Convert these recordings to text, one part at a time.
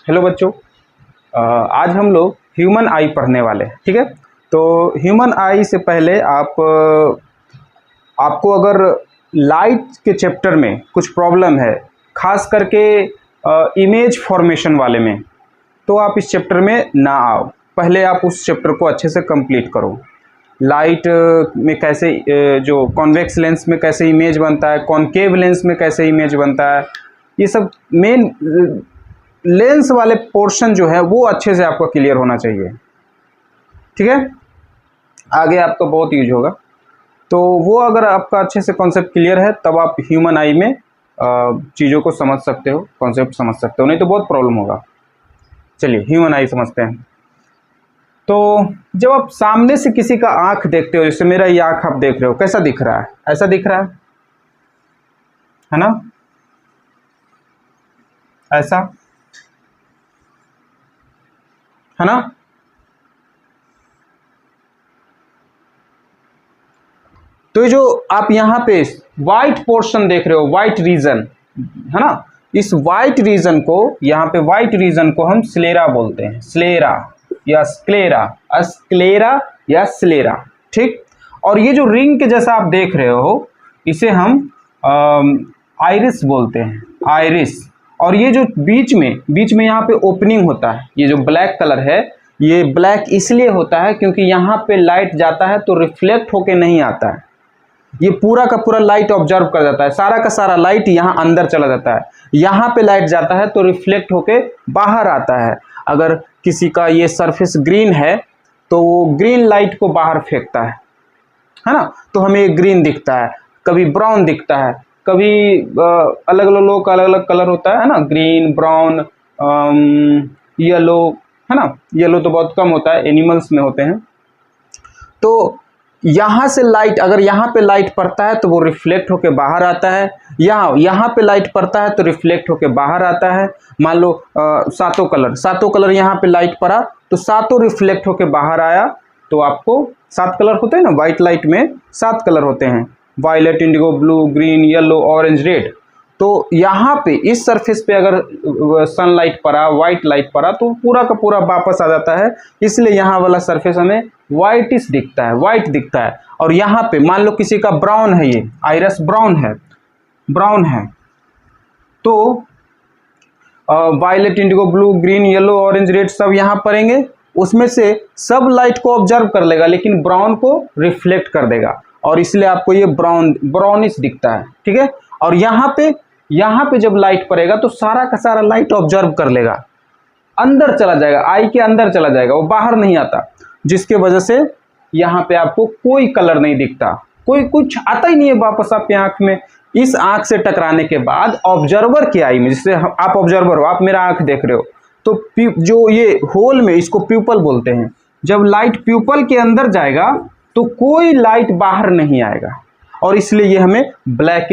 Hello बच्चों, आज हम लोग ह्यूमन आई पढ़ने वाले हैं। ठीक है, तो ह्यूमन आई से पहले आपको अगर लाइट के चैप्टर में कुछ प्रॉब्लम है, खास करके इमेज फॉर्मेशन वाले में, तो आप इस चैप्टर में ना आओ। पहले आप उस चैप्टर को अच्छे से कंप्लीट करो। लाइट में कैसे जो कॉन्वेक्स लेंस में कैसे इमेज बनता है, कॉनकेव लेंस में कैसे इमेज बनता है, ये सब मेन लेंस वाले पोर्शन जो है वो अच्छे से आपको क्लियर होना चाहिए। ठीक है, आगे आपको बहुत यूज होगा। तो वो अगर आपका अच्छे से कॉन्सेप्ट क्लियर है तब आप ह्यूमन आई में चीज़ों को समझ सकते हो, कॉन्सेप्ट समझ सकते हो, नहीं तो बहुत प्रॉब्लम होगा। चलिए ह्यूमन आई समझते हैं। तो जब आप सामने से किसी का आँख देखते हो, जैसे मेरा ये आँख आप देख रहे हो, कैसा दिख रहा है? ऐसा दिख रहा है ना? ऐसा है ना? तो ये जो आप यहाँ पे वाइट पोर्शन देख रहे हो, वाइट रीजन है ना, इस वाइट रीजन को, यहाँ पे वाइट रीजन को हम स्लेरा बोलते हैं। स्लेरा या स्क्लेरा, स्क्लेरा या स्लेरा। ठीक, और ये जो रिंग के जैसा आप देख रहे हो, इसे हम आइरिस बोलते हैं, आइरिस। और ये जो बीच में यहाँ पे ओपनिंग होता है, ये जो ब्लैक कलर है, ये ब्लैक इसलिए होता है क्योंकि यहाँ पे लाइट जाता है तो रिफ्लेक्ट होके नहीं आता है, ये पूरा का पूरा लाइट ऑब्जर्व कर जाता है, सारा का सारा लाइट यहाँ अंदर चला जाता है। यहाँ पे लाइट जाता है तो रिफ्लेक्ट होके बाहर आता है। अगर किसी का ये सरफेस ग्रीन है तो वो ग्रीन लाइट को बाहर फेंकता है ना, तो हमें ग्रीन दिखता है, कभी ब्राउन दिखता है, कभी अलग अलग लोगों का अलग अलग कलर होता है ना, ग्रीन, ब्राउन, येलो, है ना। येलो तो बहुत कम होता है, एनिमल्स में होते हैं। तो यहाँ से लाइट, अगर यहाँ पे लाइट पड़ता है तो वो रिफ्लेक्ट होके बाहर आता है, यहाँ पे लाइट पड़ता है तो रिफ्लेक्ट होके बाहर आता है। मान लो सातों कलर यहाँ पे लाइट पड़ा तो सातों रिफ्लेक्ट होके बाहर आया, तो आपको 7 कलर होते हैं ना, वाइट लाइट में 7 कलर होते हैं, violet, indigo, blue, green, yellow, orange, red. तो यहाँ पे इस सरफेस पे अगर सनलाइट पड़ा, वाइट लाइट पड़ा, तो पूरा का पूरा वापस आ जाता है, इसलिए यहाँ वाला सरफेस हमें वाइटिश दिखता है, वाइट दिखता है। और यहाँ पे मान लो किसी का ब्राउन है, ये आइरस ब्राउन है, तो violet, indigo, blue, green, yellow, orange, red सब यहाँ पड़ेंगे, उसमें से सब लाइट को ऑब्जर्व कर लेगा लेकिन ब्राउन को रिफ्लेक्ट कर देगा, और इसलिए आपको ये ब्राउनिश दिखता है। ठीक है, और यहाँ पे जब लाइट पड़ेगा तो सारा का सारा लाइट ऑब्जर्व कर लेगा, अंदर चला जाएगा, आई के अंदर चला जाएगा, वो बाहर नहीं आता, जिसके वजह से यहाँ पे आपको कोई कलर नहीं दिखता, कोई कुछ आता ही नहीं है वापस आपके आँख में। इस आँख से टकराने के बाद ऑब्जर्वर की आई में, जिससे आप ऑब्जर्वर हो, आप मेरा आँख देख रहे हो, तो जो ये होल में, इसको प्यूपल बोलते हैं, जब लाइट प्यूपल के अंदर जाएगा तो कोई लाइट बाहर नहीं आएगा, और इसलिए ये हमें ब्लैक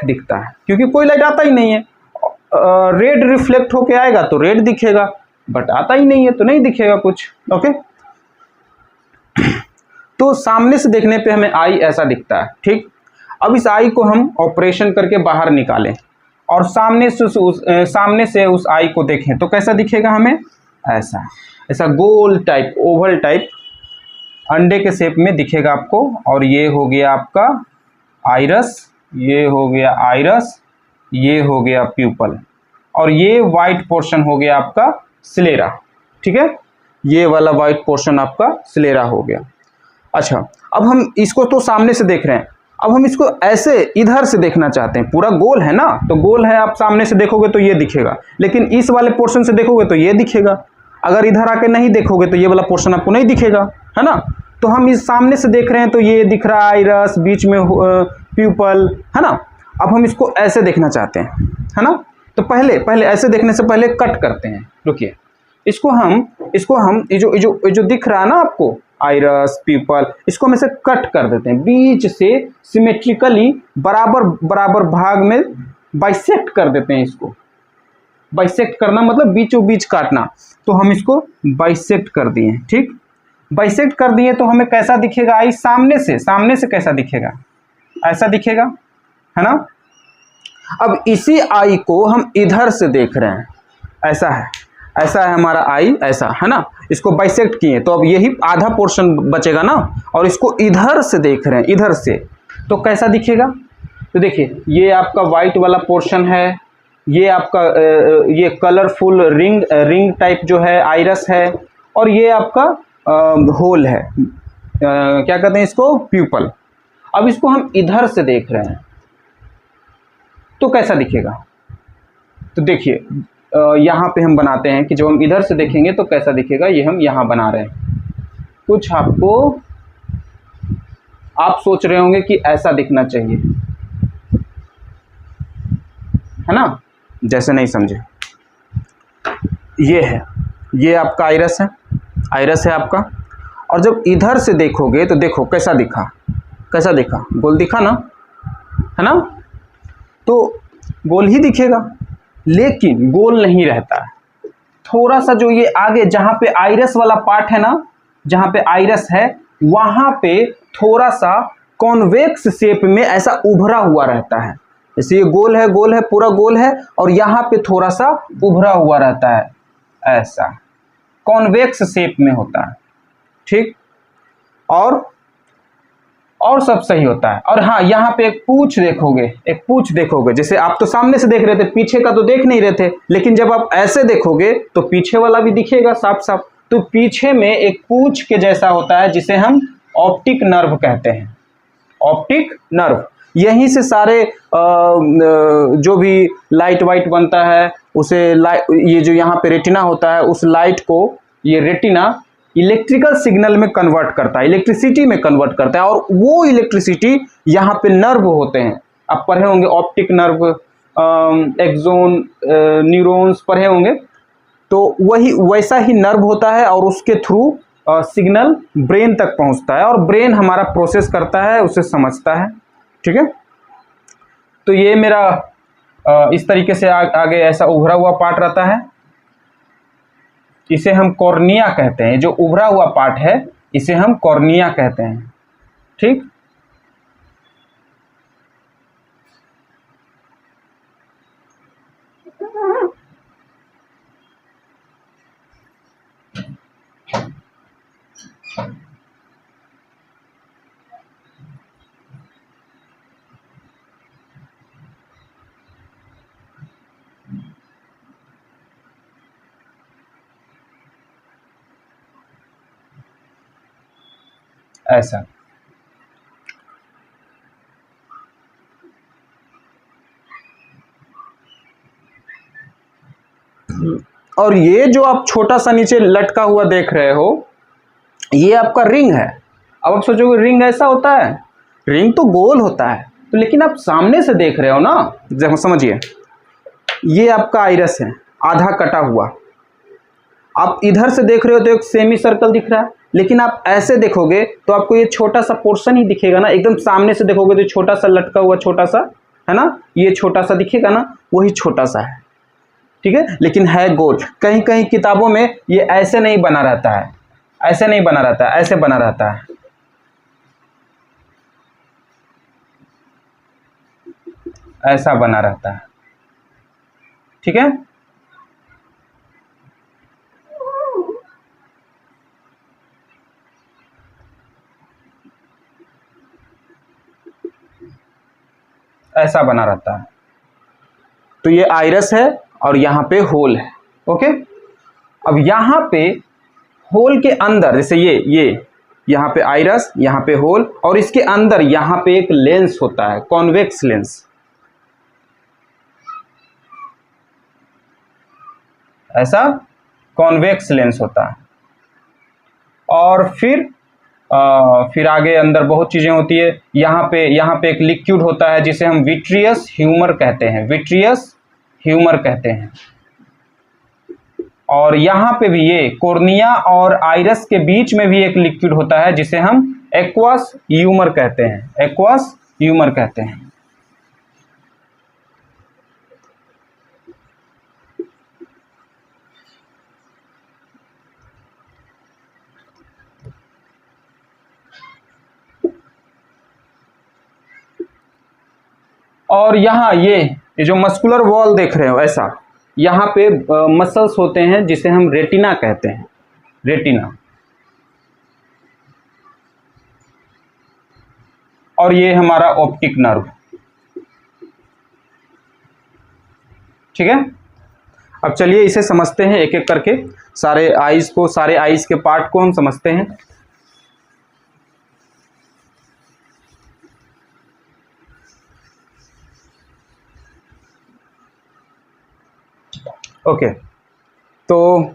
दिखता है, क्योंकि कोई लाइट आता ही नहीं है। रेड रिफ्लेक्ट होके आएगा तो रेड दिखेगा, बट आता ही नहीं है तो नहीं दिखेगा कुछ। ओके, तो सामने से देखने पे हमें आई ऐसा दिखता है। ठीक, अब इस आई को हम ऑपरेशन करके बाहर निकालें और सामने से उस आई को देखें तो कैसा दिखेगा हमें? ऐसा गोल टाइप, ओवल टाइप, अंडे के शेप में दिखेगा आपको। और ये हो गया आपका आइरस, ये हो गया आइरस, ये हो गया प्यूपल, और ये वाइट पोर्शन हो गया आपका स्लेरा। ठीक है, ये वाला वाइट पोर्शन आपका स्लेरा हो गया। अच्छा, अब हम इसको तो सामने से देख रहे हैं, अब हम इसको ऐसे इधर से देखना चाहते हैं। पूरा गोल है ना, तो गोल है, आप सामने से देखोगे तो ये दिखेगा, लेकिन इस वाले पोर्शन से देखोगे तो ये दिखेगा। अगर इधर आके नहीं देखोगे तो ये वाला पोर्शन आपको नहीं दिखेगा, है ना। तो हम इस सामने से देख रहे हैं तो ये दिख रहा है आइरस, बीच में प्यूपल, है ना। अब हम इसको ऐसे देखना चाहते हैं, है ना, तो पहले ऐसे देखने से पहले कट करते हैं। रुकिए, इसको हम ये जो दिख रहा है ना आपको, आइरस, प्यूपल, इसको हम ऐसे कट कर देते हैं, बीच से सिमेट्रिकली बराबर भाग में बाइसेक्ट कर देते हैं। इसको बाइसेक्ट करना मतलब बीचों बीच काटना, तो हम इसको बाइसेक्ट कर दिए। ठीक, बाइसेक्ट कर दिए तो हमें कैसा दिखेगा आई? सामने से कैसा दिखेगा? ऐसा दिखेगा, है ना। अब इसी आई को हम इधर से देख रहे हैं, ऐसा है, ऐसा है हमारा आई, ऐसा है ना, इसको बाइसेक्ट किए तो अब यही आधा पोर्शन बचेगा ना, और इसको इधर से देख रहे हैं, इधर से, तो कैसा दिखेगा? तो देखिए ये आपका वाइट वाला पोर्शन है, ये आपका ये कलरफुल रिंग टाइप जो है आइरस है, और ये आपका होल है, क्या कहते हैं इसको, प्यूपल। अब इसको हम इधर से देख रहे हैं तो कैसा दिखेगा? तो देखिए यहाँ पे हम बनाते हैं कि जब हम इधर से देखेंगे तो कैसा दिखेगा, ये हम यहाँ बना रहे हैं। कुछ आपको, आप सोच रहे होंगे कि ऐसा दिखना चाहिए, है ना, जैसे नहीं समझे। ये है, ये आपका आइरस है, आइरस है आपका, और जब इधर से देखोगे तो देखो कैसा दिखा, कैसा दिखा, गोल दिखा ना, है ना, तो गोल ही दिखेगा, लेकिन गोल नहीं रहता है। थोड़ा सा जो ये आगे जहाँ पे आइरस वाला पार्ट है ना, जहाँ पे आइरस है वहाँ पे थोड़ा सा कॉन्वेक्स शेप में ऐसा उभरा हुआ रहता है। जैसे ये गोल है, गोल है, पूरा गोल है, और यहाँ पे थोड़ा सा उभरा हुआ रहता है, ऐसा कॉन्वेक्स शेप में होता है, ठीक, और सब सही होता है। और हाँ, यहाँ पे एक पूंछ देखोगे, एक पूंछ देखोगे, जैसे आप तो सामने से देख रहे थे, पीछे का तो देख नहीं रहे थे, लेकिन जब आप ऐसे देखोगे तो पीछे वाला भी दिखेगा साफ साफ। तो पीछे में एक पूंछ के जैसा होता है जिसे हम ऑप्टिक नर्व कहते हैं, ऑप्टिक नर्व। यहीं से सारे जो भी लाइट वाइट बनता है उसे ये जो यहाँ पे रेटिना होता है, उस लाइट को ये रेटिना इलेक्ट्रिकल सिग्नल में कन्वर्ट करता है, इलेक्ट्रिसिटी में कन्वर्ट करता है, और वो इलेक्ट्रिसिटी यहाँ पे नर्व होते हैं, आप पढ़े होंगे ऑप्टिक नर्व, एक्सोन, न्यूरॉन्स पढ़े होंगे, तो वही वैसा ही नर्व होता है, और उसके थ्रू सिग्नल ब्रेन तक पहुँचता है, और ब्रेन हमारा प्रोसेस करता है, उसे समझता है, ठीक है। तो ये मेरा इस तरीके से आगे ऐसा उभरा हुआ पार्ट रहता है, इसे हम कॉर्निया कहते हैं। जो उभरा हुआ पार्ट है इसे हम कॉर्निया कहते हैं, ठीक। ऐसा और ये जो आप छोटा सा नीचे लटका हुआ देख रहे हो, ये आपका रिंग है। अब आप सोचोगे रिंग ऐसा होता है, रिंग तो गोल होता है, तो लेकिन आप सामने से देख रहे हो ना, जब समझिए ये आपका आइरस है आधा कटा हुआ, आप इधर से देख रहे हो तो एक सेमी सर्कल दिख रहा है, लेकिन आप ऐसे देखोगे तो आपको ये छोटा सा पोर्शन ही दिखेगा ना, एकदम सामने से देखोगे तो छोटा सा लटका हुआ, छोटा सा है ना, ये छोटा सा दिखेगा ना, वही छोटा सा है, ठीक है, लेकिन है गोल। कहीं कहीं किताबों में ये ऐसे नहीं बना रहता है, ऐसे नहीं बना रहता है, ऐसे बना रहता है, ऐसा बना रहता है, ठीक है। ऐसा बना रहता है। तो ये आइरस है और यहाँ पे होल है, ओके। अब यहाँ पे होल के अंदर, जैसे ये यहाँ पे आइरस, यहाँ पे होल, और इसके अंदर यहाँ पे एक लेंस होता है, कॉन्वेक्स लेंस, ऐसा कॉन्वेक्स लेंस होता है। और फिर आगे अंदर बहुत चीज़ें होती है। यहाँ पे एक लिक्विड होता है जिसे हम विट्रियस ह्यूमर कहते हैं, विट्रियस ह्यूमर कहते हैं। और यहाँ पे भी ये कॉर्निया और आइरस के बीच में भी एक लिक्विड होता है जिसे हम एक्वस ह्यूमर कहते हैं, एक्वस ह्यूमर कहते हैं। और यहाँ ये जो मस्कुलर वॉल देख रहे हो, ऐसा यहाँ पे मसल्स होते हैं जिसे हम रेटिना कहते हैं, रेटिना। और ये हमारा ऑप्टिक नर्व, ठीक है। अब चलिए इसे समझते हैं एक एक करके, सारे आईज को, सारे आईज के पार्ट को हम समझते हैं। ओके, तो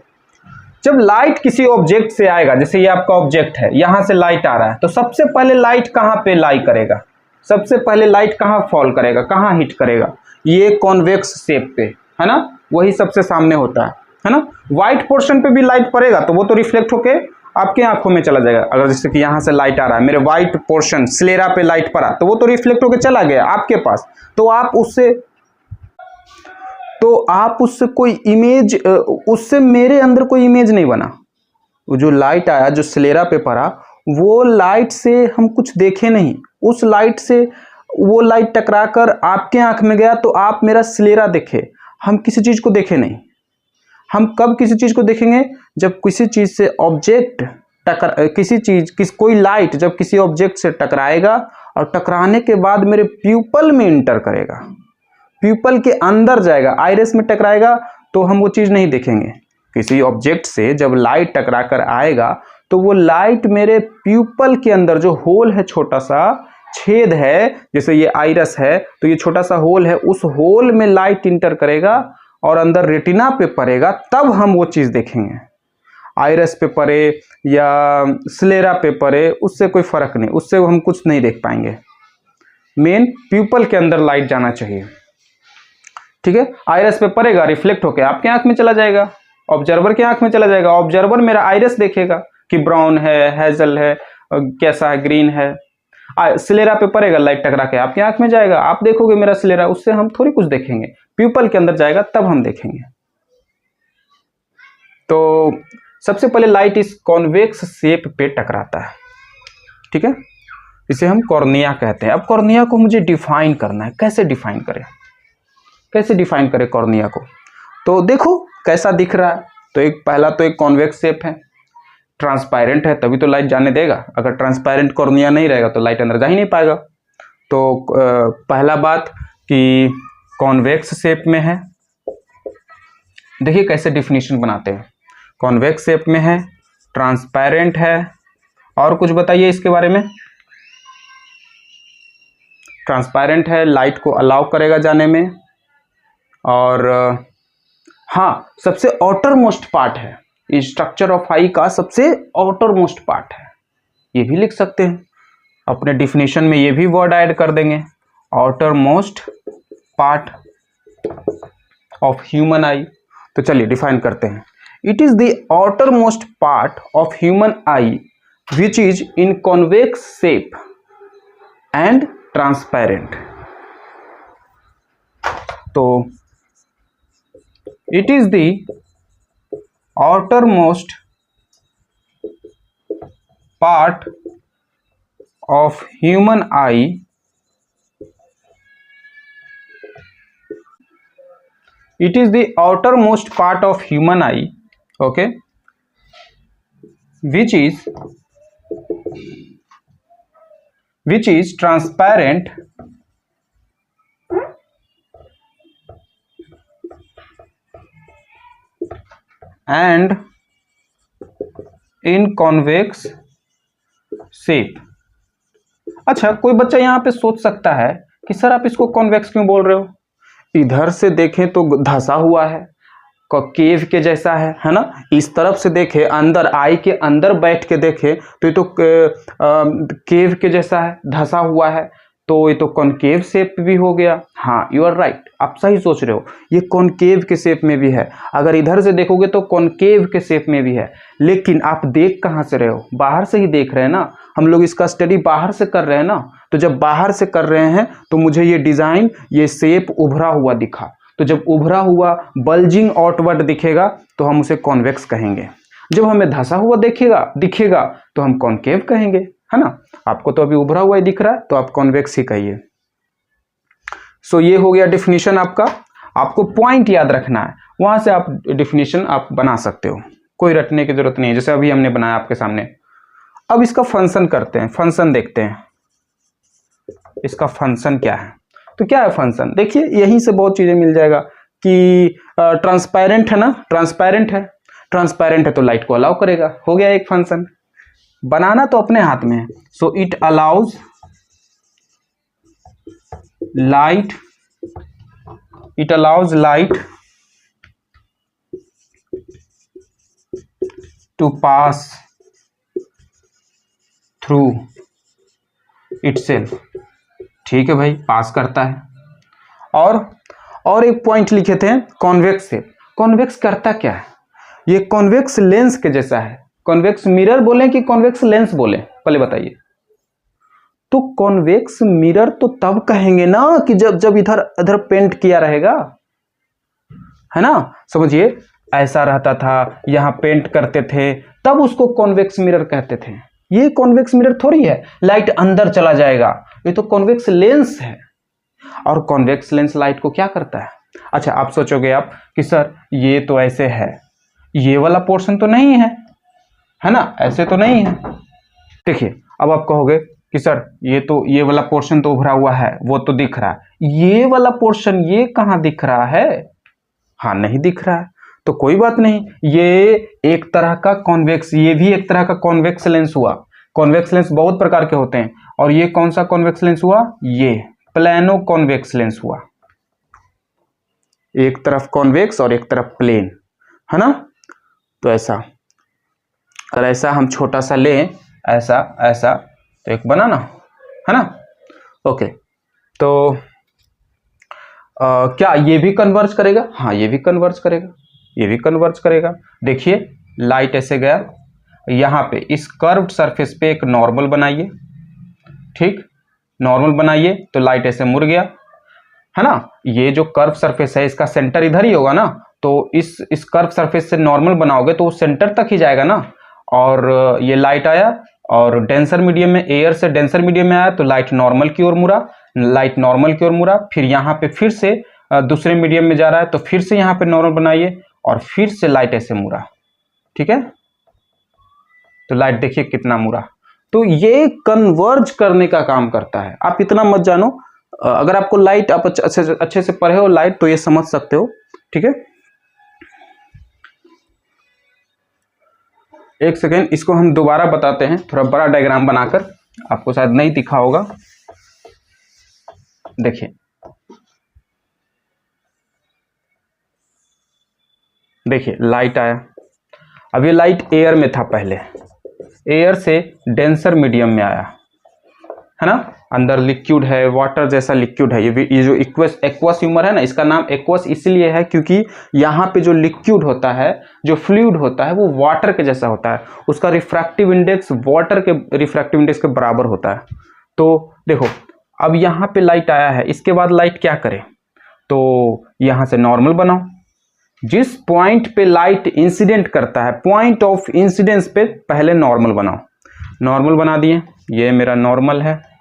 जब लाइट किसी ऑब्जेक्ट से आएगा, जैसे ये आपका ऑब्जेक्ट है, यहां से लाइट आ रहा है, तो सबसे पहले लाइट कहां पे लाई करेगा, सबसे पहले लाइट कहां फॉल करेगा, कहां हिट करेगा, ये कॉन्वेक्स शेप पे, है ना, वही सबसे सामने होता है ना। व्हाइट पोर्शन पे भी लाइट पड़ेगा तो वो तो रिफ्लेक्ट होके आपके आंखों में चला जाएगा। अगर जैसे कि यहाँ से लाइट आ रहा है, मेरे व्हाइट पोर्शन स्लेरा पे लाइट पड़ा तो वो तो रिफ्लेक्ट होके चला गया आपके पास, तो आप उससे कोई इमेज, उससे मेरे अंदर कोई इमेज नहीं बना। वो जो लाइट आया, जो स्लेरा पे पड़ा, वो लाइट से हम कुछ देखे नहीं, उस लाइट से वो लाइट टकरा कर आपके आंख में गया तो आप मेरा स्लेरा देखे, हम किसी चीज को देखे नहीं। हम कब किसी चीज को देखेंगे, जब किसी चीज से ऑब्जेक्ट कोई लाइट जब किसी ऑब्जेक्ट से टकराएगा और टकराने के बाद मेरे प्यूपल में इंटर करेगा, प्यूपल के अंदर जाएगा, आइरिस में टकराएगा, तो हम वो चीज नहीं देखेंगे। किसी ऑब्जेक्ट से जब लाइट टकरा कर आएगा तो वो लाइट मेरे प्यूपल के अंदर, जो होल है, छोटा सा छेद है, जैसे ये आइरिस है तो ये छोटा सा होल है, उस होल में लाइट इंटर करेगा और अंदर रेटिना पे पड़ेगा, तब हम वो चीज देखेंगे। आइरिस पे पड़े या स्लेरा पे पड़े, उससे कोई फर्क नहीं, उससे हम कुछ नहीं देख पाएंगे। मेन प्यूपल के अंदर लाइट जाना चाहिए, ठीक है। आइरिस पे पड़ेगा, रिफ्लेक्ट होकर आपके आंख में चला जाएगा, ऑब्जर्वर के आंख में चला जाएगा, ऑब्जर्वर मेरा आइरिस देखेगा कि ब्राउन है, हेजल है, कैसा है, ग्रीन है। स्लेरा पे पड़ेगा, लाइट टकरा के आपकी आंख में जाएगा, आप देखोगे मेरा स्लेरा, उससे हम थोड़ी कुछ देखेंगे, प्यूपल के अंदर जाएगा तब हम देखेंगे। तो सबसे पहले लाइट इस कॉन्वेक्स शेप पे टकराता है, ठीक है, इसे हम कॉर्निया कहते हैं। अब कॉर्निया को मुझे डिफाइन करना है, कैसे डिफाइन करें, कैसे डिफाइन करें कॉर्निया को। तो देखो कैसा दिख रहा है, तो एक पहला तो एक कॉन्वेक्स शेप है, ट्रांसपेरेंट है, तभी तो लाइट जाने देगा। अगर ट्रांसपेरेंट कॉर्निया नहीं रहेगा तो लाइट अंदर जा ही नहीं पाएगा। तो पहला बात कि कॉन्वेक्स शेप में है, देखिए कैसे डिफिनीशन बनाते हैं, कॉन्वेक्स शेप में है, ट्रांसपेरेंट है, और कुछ बताइए इसके बारे में। ट्रांसपेरेंट है, लाइट को अलाउ करेगा जाने में, और हाँ, सबसे आउटर मोस्ट पार्ट है, स्ट्रक्चर ऑफ आई का सबसे आउटर मोस्ट पार्ट है, ये भी लिख सकते हैं अपने डिफिनीशन में, ये भी वर्ड ऐड कर देंगे, outer most part of human आई। तो चलिए डिफाइन करते हैं, it is the outer most part of human I which is in convex shape and transparent. तो it is the outermost part of human eye it is the outermost part of human eye, okay, which is transparent and in convex shape। अच्छा, कोई बच्चा यहाँ पे सोच सकता है कि सर आप इसको कॉन्वेक्स क्यों बोल रहे हो, इधर से देखें तो धंसा हुआ है, केव के जैसा है ना, इस तरफ से देखे, अंदर आई के अंदर बैठ के देखे तो ये तो केव के जैसा है, धंसा हुआ है, तो ये तो कॉनकेव शेप भी हो गया। हाँ, यू आर राइट, आप सही सोच रहे हो, ये कॉनकेव के शेप में भी है, अगर इधर से देखोगे तो कॉनकेव के शेप में भी है, लेकिन आप देख कहाँ से रहे हो, बाहर से ही देख रहे हैं ना, हम लोग इसका स्टडी बाहर से कर रहे हैं ना, तो जब बाहर से कर रहे हैं तो मुझे ये डिजाइन, ये शेप उभरा हुआ दिखा, तो जब उभरा हुआ बल्जिंग आउटवर्ड दिखेगा तो हम उसे कॉन्वेक्स कहेंगे, जब हमें धंसा हुआ दिखेगा तो हम कॉनकेव कहेंगे, है ना। आपको तो अभी उभरा हुआ ही दिख रहा है तो आप कॉन्वेक्स ही कहिए। सो ये हो गया डिफिनीशन आपका। आपको पॉइंट याद रखना है, वहां से आप डिफिनीशन आप बना सकते हो, कोई रटने की जरूरत नहीं है, जैसे अभी हमने बनाया आपके सामने। अब इसका फंक्शन करते हैं, फंक्शन देखते हैं इसका फंक्शन क्या है। तो क्या है फंक्शन, देखिए यहीं से बहुत चीजें मिल जाएगा कि ट्रांसपेरेंट है ना, ट्रांसपेरेंट है तो लाइट को अलाउ करेगा, हो गया एक फंक्शन। बनाना तो अपने हाथ में है। So it allows light to pass through itself. ठीक है भाई, पास करता है। और एक पॉइंट लिखे थे कॉन्वेक्स से। कॉन्वेक्स करता क्या है, ये कॉन्वेक्स लेंस के जैसा है। कॉन्वेक्स मिरर बोले कि कॉन्वेक्स लेंस बोले, पहले बताइए। तो कॉन्वेक्स मिरर तो तब कहेंगे ना कि जब इधर पेंट किया रहेगा, है ना। समझिए ऐसा रहता था, यहां पेंट करते थे, तब उसको कॉन्वेक्स मिरर कहते थे। ये कॉन्वेक्स मिरर थोड़ी है, लाइट अंदर चला जाएगा, ये तो कॉन्वेक्स लेंस है। और कॉन्वेक्स लेंस लाइट को क्या करता है। अच्छा, आप सोचोगे आप कि सर ये तो ऐसे है, ये वाला पोर्शन तो नहीं है ना, ऐसे तो नहीं है। देखिए अब आप कहोगे कि सर ये वाला पोर्शन तो उभरा हुआ है, वो तो दिख रहा है, ये वाला पोर्शन ये कहां दिख रहा है। हाँ, नहीं दिख रहा है, तो कोई बात नहीं, ये एक तरह का कॉन्वेक्स, ये भी एक तरह का कॉन्वेक्स लेंस हुआ। कॉन्वेक्स लेंस बहुत प्रकार के होते हैं, और ये कौन सा कॉन्वेक्स लेंस हुआ, ये प्लेनो कॉन्वेक्स लेंस हुआ। एक तरफ कॉन्वेक्स और एक तरफ प्लेन, है ना। तो ऐसा, अगर ऐसा हम छोटा सा लें, ऐसा तो एक बना ना, है ना। ओके, तो क्या ये भी कन्वर्ज करेगा। हाँ, ये भी कन्वर्ज करेगा, देखिए लाइट ऐसे गया, यहां पे इस कर्व्ड सरफेस पे एक नॉर्मल बनाइए, ठीक, नॉर्मल बनाइए तो लाइट ऐसे मुड़ गया, है ना। ये जो कर्व सरफेस है इसका सेंटर इधर ही होगा ना, तो इस कर्व सरफेस से नॉर्मल बनाओगे तो वो सेंटर तक ही जाएगा ना। और ये लाइट आया और डेंसर मीडियम में, एयर से डेंसर मीडियम में आया तो लाइट नॉर्मल की ओर मुड़ा, फिर यहाँ पे फिर से दूसरे मीडियम में जा रहा है तो फिर से यहाँ पे नॉर्मल बनाइए और फिर से लाइट ऐसे मुड़ा, ठीक है। तो लाइट देखिए कितना मुड़ा। तो ये कन्वर्ज करने का काम करता है। आप इतना मत जानो, अगर आपको लाइट, आप अच्छे से पढ़े हो लाइट तो ये समझ सकते हो, ठीक है। एक सेकेंड, इसको हम दोबारा बताते हैं, थोड़ा बड़ा डायग्राम बनाकर, आपको शायद नहीं दिखा होगा। देखिए लाइट आया, अब ये लाइट एयर में था, पहले एयर से डेंसर मीडियम में आया, है ना। अंदर लिक्विड है, वाटर जैसा लिक्विड है। ये जो एक्वस ह्यूमर है ना, इसका नाम एक्वस इसलिए है क्योंकि यहाँ पे जो लिक्विड होता है, जो फ्लूइड होता है, वो वाटर के जैसा होता है। उसका रिफ्रैक्टिव इंडेक्स वाटर के रिफ्रैक्टिव इंडेक्स के बराबर होता है। तो देखो अब यहाँ पे लाइट आया है, इसके बाद लाइट क्या करे, तो यहाँ से नॉर्मल बनाओ। जिस पॉइंट पे लाइट इंसिडेंट करता है, पॉइंट ऑफ इंसिडेंस पे पहले नॉर्मल बनाओ। नॉर्मल बना दिए, ये मेरा नॉर्मल है,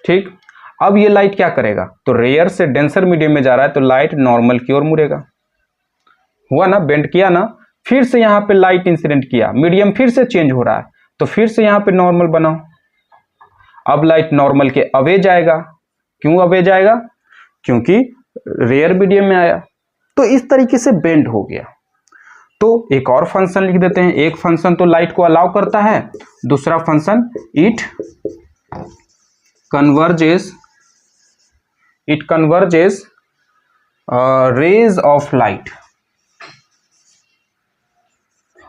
ठीक। अब ये लाइट क्या करेगा, तो रेयर से डेंसर मीडियम में जा रहा है तो लाइट नॉर्मल की ओर मुड़ेगा, हुआ ना, बेंड किया ना। फिर से यहाँ पे लाइट इंसिडेंट किया, मीडियम फिर से चेंज हो रहा है तो फिर से यहाँ पे नॉर्मल बनाओ। अब लाइट नॉर्मल के अवे जाएगा। क्यों अवे जाएगा, क्योंकि रेयर मीडियम में आया, तो इस तरीके से बेंड हो गया। तो एक और फंक्शन लिख देते हैं। एक फंक्शन तो लाइट को अलाउ करता है, दूसरा function it converges rays of light.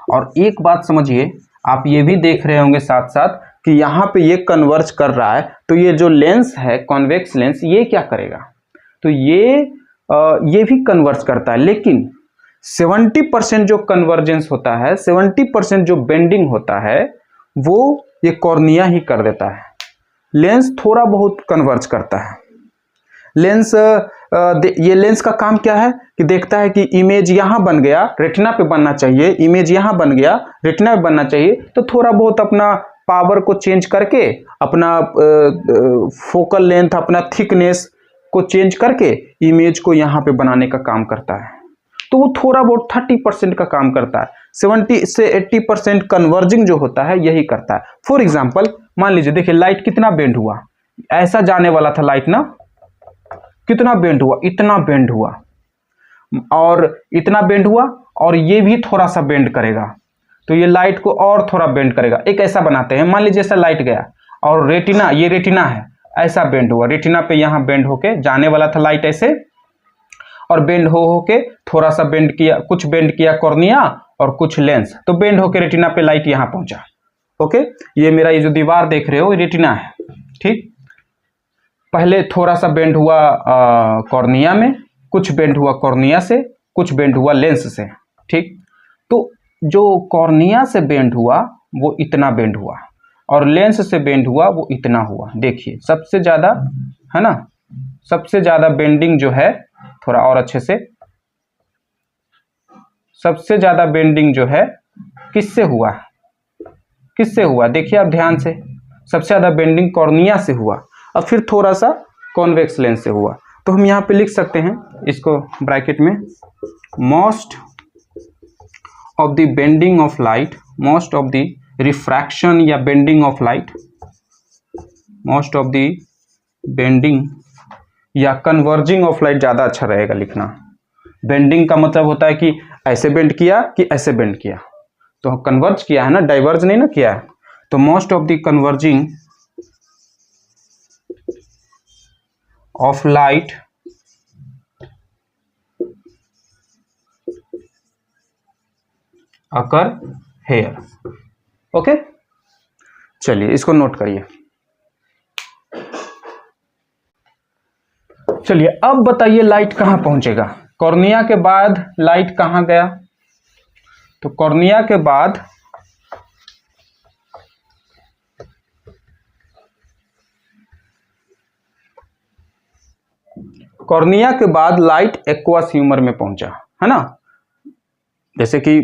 और एक बात समझिए, आप ये भी देख रहे होंगे साथ साथ कि यहां पे ये कन्वर्ज कर रहा है, तो ये जो लेंस है कॉन्वेक्स लेंस, ये क्या करेगा, तो ये भी कन्वर्ज करता है, लेकिन 70% जो कन्वर्जेंस होता है, 70% जो बेंडिंग होता है, वो ये कॉर्निया ही कर देता है। लेंस थोड़ा बहुत कन्वर्ज करता है। लेंस ये लेंस का काम क्या है कि देखता है कि इमेज यहां बन गया, रेटिना पे बनना चाहिए, इमेज यहां बन गया, रेटिना पे बनना चाहिए, तो थोड़ा बहुत अपना पावर को चेंज करके, अपना फोकल लेंथ, अपना थिकनेस को चेंज करके इमेज को यहाँ पे बनाने का काम करता है। तो वो थोड़ा बहुत 30% का काम करता है, 70 से 80% कन्वर्जिंग जो होता है यही करता है। फॉर एग्जाम्पल मान लीजिए, देखिए लाइट कितना बेंड हुआ, ऐसा जाने वाला था लाइट ना, कितना बेंड हुआ, इतना बेंड हुआ, और इतना बेंड हुआ, और ये भी थोड़ा सा बेंड करेगा, तो ये लाइट को और थोड़ा बेंड करेगा। एक ऐसा बनाते हैं, मान लीजिए ऐसा लाइट गया और रेटिना, ये रेटिना है, ऐसा बेंड हुआ, रेटिना पे यहाँ बेंड होके जाने वाला था लाइट ऐसे, और बेंड हो के थोड़ा सा बेंड किया, कुछ बेंड किया कॉर्निया और कुछ लेंस, तो बेंड होके रेटिना पे लाइट यहाँ पहुंचा। ओके, ये मेरा ये जो दीवार देख रहे हो ये रेटिना है, ठीक। पहले थोड़ा सा बेंड हुआ कॉर्निया में, कुछ बेंड हुआ कॉर्निया से, कुछ बेंड हुआ लेंस से, ठीक। तो जो कॉर्निया से बेंड हुआ वो इतना बेंड हुआ, और लेंस से बेंड हुआ वो इतना हुआ। देखिए सबसे ज्यादा है ना, सबसे ज्यादा बेंडिंग जो है, थोड़ा और अच्छे से, सबसे ज्यादा बेंडिंग जो है किससे हुआ, किससे हुआ, देखिए आप ध्यान से, सबसे ज्यादा बेंडिंग कॉर्निया से हुआ, और फिर थोड़ा सा कॉन्वेक्स लेंस से हुआ। तो हम यहाँ पे लिख सकते हैं इसको ब्रैकेट में, most of the bending of light, most of the refraction या bending of light, most of the bending या कन्वर्जिंग ऑफ लाइट, ज्यादा अच्छा रहेगा लिखना। बेंडिंग का मतलब होता है कि ऐसे बेंड किया कि ऐसे बेंड किया, तो कन्वर्ज किया है ना, डाइवर्ज नहीं ना किया है। तो most of the converging of light occur here. Okay, चलिए इसको नोट करिए। चलिए अब बताइए लाइट कहां पहुंचेगा, कॉर्निया के बाद लाइट कहां गया, तो कॉर्निया के बाद लाइट एक्वस ह्यूमर में पहुंचा, है ना। जैसे कि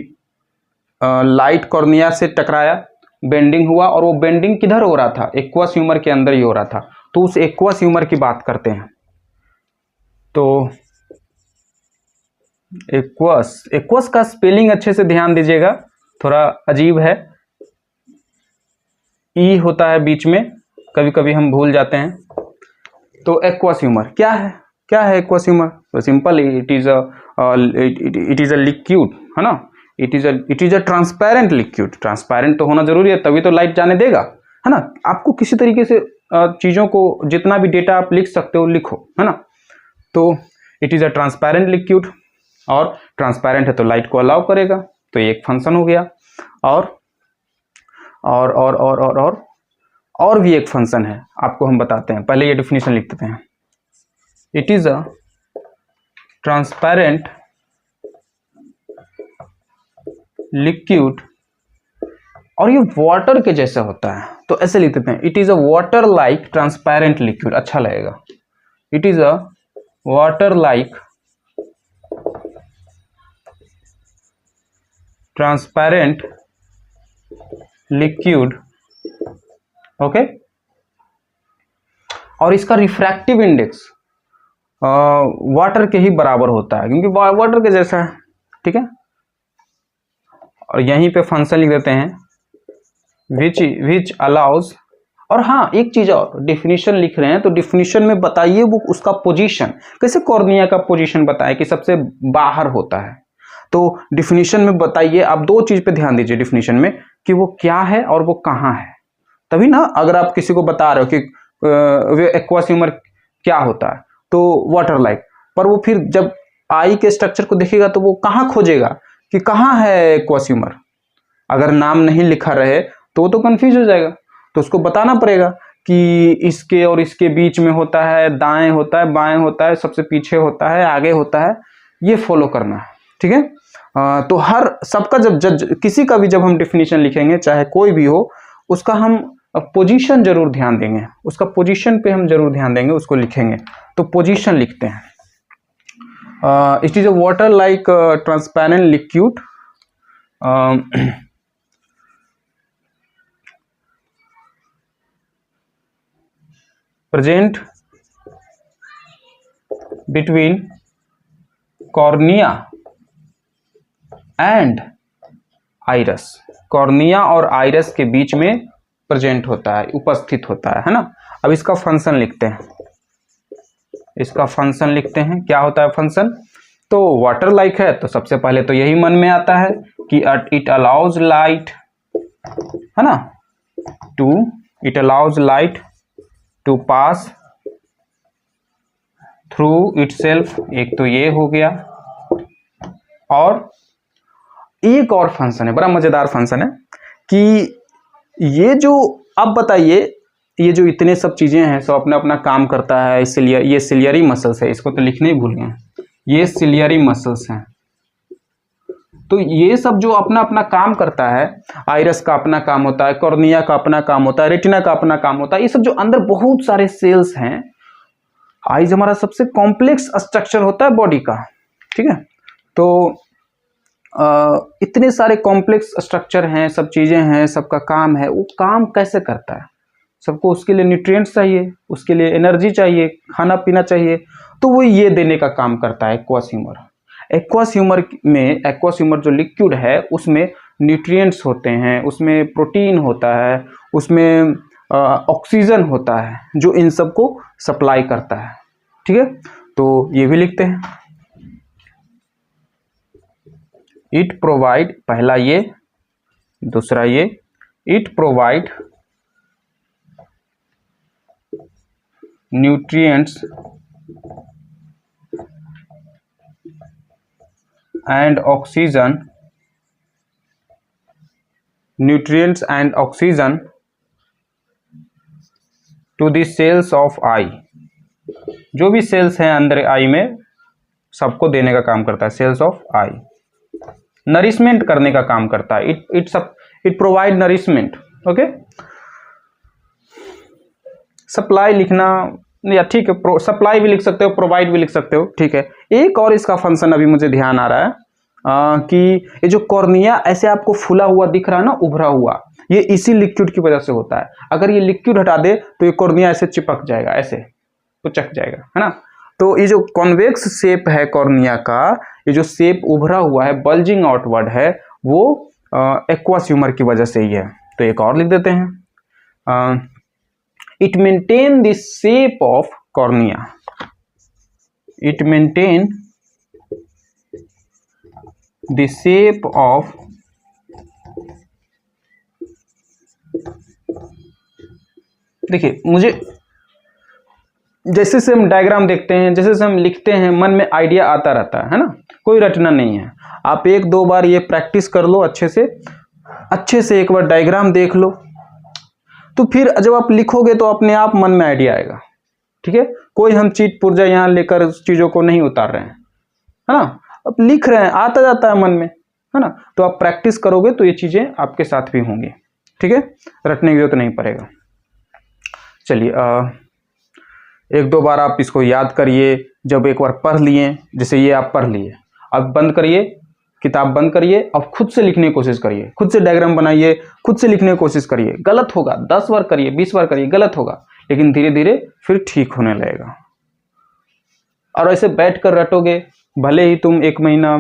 लाइट कॉर्निया से टकराया, बेंडिंग हुआ, और वो बेंडिंग किधर हो रहा था, एक्वस ह्यूमर के अंदर ही हो रहा था। तो उस एक्वस ह्यूमर की बात करते हैं। तो एक्वस, एक्वस का स्पेलिंग अच्छे से ध्यान दीजिएगा, थोड़ा अजीब है, ई होता है बीच में, कभी कभी हम भूल जाते हैं। तो एक्वस ह्यूमर क्या है, क्या है एक्वस ह्यूमर, तो simple, it is a liquid, है ना, it is a transparent liquid. Transparent तो होना जरूरी है, तभी तो लाइट जाने देगा, है ना। आपको किसी तरीके से चीजों को, जितना भी डेटा आप लिख सकते हो लिखो, है ना। तो it is a transparent liquid, और ट्रांसपेरेंट है तो लाइट को अलाउ करेगा, तो ये एक फंक्शन हो गया। और भी एक फंक्शन है, आपको हम बताते हैं, पहले ये डिफिनीशन लिख देते हैं। It is a transparent liquid, और ये वाटर के जैसा होता है, तो ऐसे लिख देते हैं, it is a water like transparent liquid, अच्छा लगेगा। It is a water like transparent liquid, okay. और इसका रिफ्रैक्टिव इंडेक्स वाटर के ही बराबर होता है, क्योंकि वाटर के जैसा है, ठीक है। और यहीं पे फंक्शन लिख देते हैं, विच अलाउज। और हाँ, एक चीज और, डिफिनीशन लिख रहे हैं तो डिफिनीशन में बताइए वो उसका पोजीशन, कैसे कॉर्निया का पोजीशन बताएं कि सबसे बाहर होता है, तो डिफिनीशन में बताइए। आप दो चीज पे ध्यान दीजिए डिफिनीशन में, कि वो क्या है और वो कहाँ है, तभी ना। अगर आप किसी को बता रहे हो कि एक्वस ह्यूमर क्या होता है, तो वाटर लाइक, पर वो फिर जब आई के स्ट्रक्चर को देखेगा तो वो कहाँ खोजेगा कि कहाँ है एक्वस ह्यूमर, अगर नाम नहीं लिखा रहे तो वो तो कंफ्यूज हो जाएगा। तो उसको बताना पड़ेगा कि इसके और इसके बीच में होता है, दाएं होता है, बाएं होता है, सबसे पीछे होता है, आगे होता है, ये फॉलो करना है, ठीक है। तो हर सबका जब किसी का भी जब हम डिफिनीशन लिखेंगे, चाहे कोई भी हो, उसका हम पोजीशन जरूर ध्यान देंगे, उसका पोजीशन पे हम जरूर ध्यान देंगे, उसको लिखेंगे। तो पोजीशन लिखते हैं, it is a water like transparent liquid, present between cornea and iris, cornea और आइरस के बीच में प्रेजेंट होता है, उपस्थित होता है ना। अब इसका फंक्शन लिखते हैं, इसका फंक्शन लिखते हैं। क्या होता है फंक्शन? तो वाटर लाइक है तो सबसे पहले तो यही मन में आता है कि इट अलाउज लाइट, है ना, it allows light to pass through itself, एक तो ये हो गया। और एक और फंक्शन है, बड़ा मजेदार फंक्शन है कि ये जो, अब बताइए, ये जो इतने सब चीजें हैं सब अपना अपना काम करता है। इसलिए ये सिलियरी मसल्स है, इसको तो लिखने ही भूल गए, ये सिलियरी मसल्स हैं। तो ये सब जो अपना अपना काम करता है, आइरस का अपना काम होता है, कॉर्निया का अपना काम होता है, रेटिना का अपना काम होता है, ये सब जो अंदर बहुत सारे सेल्स हैं। आइज हमारा सबसे कॉम्प्लेक्स स्ट्रक्चर होता है बॉडी का, ठीक है। तो इतने सारे कॉम्प्लेक्स स्ट्रक्चर हैं, सब चीजें हैं, सबका काम है, वो काम कैसे करता है? सबको उसके लिए न्यूट्रिएंट्स चाहिए, उसके लिए एनर्जी चाहिए, खाना पीना चाहिए, तो वो ये देने का काम करता है एक्वस ह्यूमर। एक्वस ह्यूमर में, एक्वस ह्यूमर जो लिक्विड है उसमें न्यूट्रिएंट्स होते हैं, उसमें प्रोटीन होता है, उसमें ऑक्सीजन होता है जो इन सब को सप्लाई करता है, ठीक है। तो ये भी लिखते हैं, इट प्रोवाइड, पहला ये, दूसरा ये, it provide nutrients and oxygen, nutrients and oxygen to the cells of eye, जो भी सेल्स हैं अंदर आई में सबको देने का काम करता है, सेल्स ऑफ आई, नरिशमेंट करने का काम करता है, it provide nourishment, okay. Supply लिखना या ठीक है, सप्लाई भी लिख सकते हो, प्रोवाइड भी लिख सकते हो, ठीक है। एक और इसका फंक्शन अभी मुझे ध्यान आ रहा है कि ये जो कॉर्निया ऐसे आपको फूला हुआ दिख रहा है ना, उभरा हुआ, ये इसी लिक्विड की वजह से होता है। अगर ये लिक्विड हटा दे तो ये कॉर्निया ऐसे चिपक जाएगा, ऐसे पुचक जाएगा, है ना। तो ये जो कॉन्वेक्स शेप है कॉर्निया का, ये जो शेप उभरा हुआ है, बल्जिंग आउटवर्ड है, वो एक्वस ह्यूमर की वजह से ही है। तो एक और लिख देते हैं, it maintain the shape of cornea, it maintain the shape of देखिए, मुझे जैसे से हम डायग्राम देखते हैं, जैसे से हम लिखते हैं, मन में आइडिया आता रहता है ना, कोई रटना नहीं है। आप एक दो बार ये प्रैक्टिस कर लो अच्छे से एक बार डायग्राम देख लो, तो फिर जब आप लिखोगे तो अपने आप मन में आइडिया आएगा, ठीक है। कोई हम चीट पुर्जा यहाँ लेकर चीजों को नहीं उतार रहे हैं, है ना, अब लिख रहे हैं, आता जाता है मन में, है ना। तो आप प्रैक्टिस करोगे तो ये चीजें आपके साथ भी होंगी, ठीक है, रटने की जरूरत नहीं पड़ेगा। चलिए, एक दो बार आप इसको याद करिए। जब एक बार पढ़ लिए, जैसे ये आप पढ़ लिए, अब बंद करिए, किताब बंद करिए, अब खुद से लिखने की कोशिश करिए, खुद से डायग्राम बनाइए, खुद से लिखने की कोशिश करिए। गलत होगा, 10 बार करिए, 20 बार करिए, गलत होगा, लेकिन धीरे धीरे फिर ठीक होने लगेगा। और ऐसे बैठ कर रटोगे, भले ही तुम एक महीना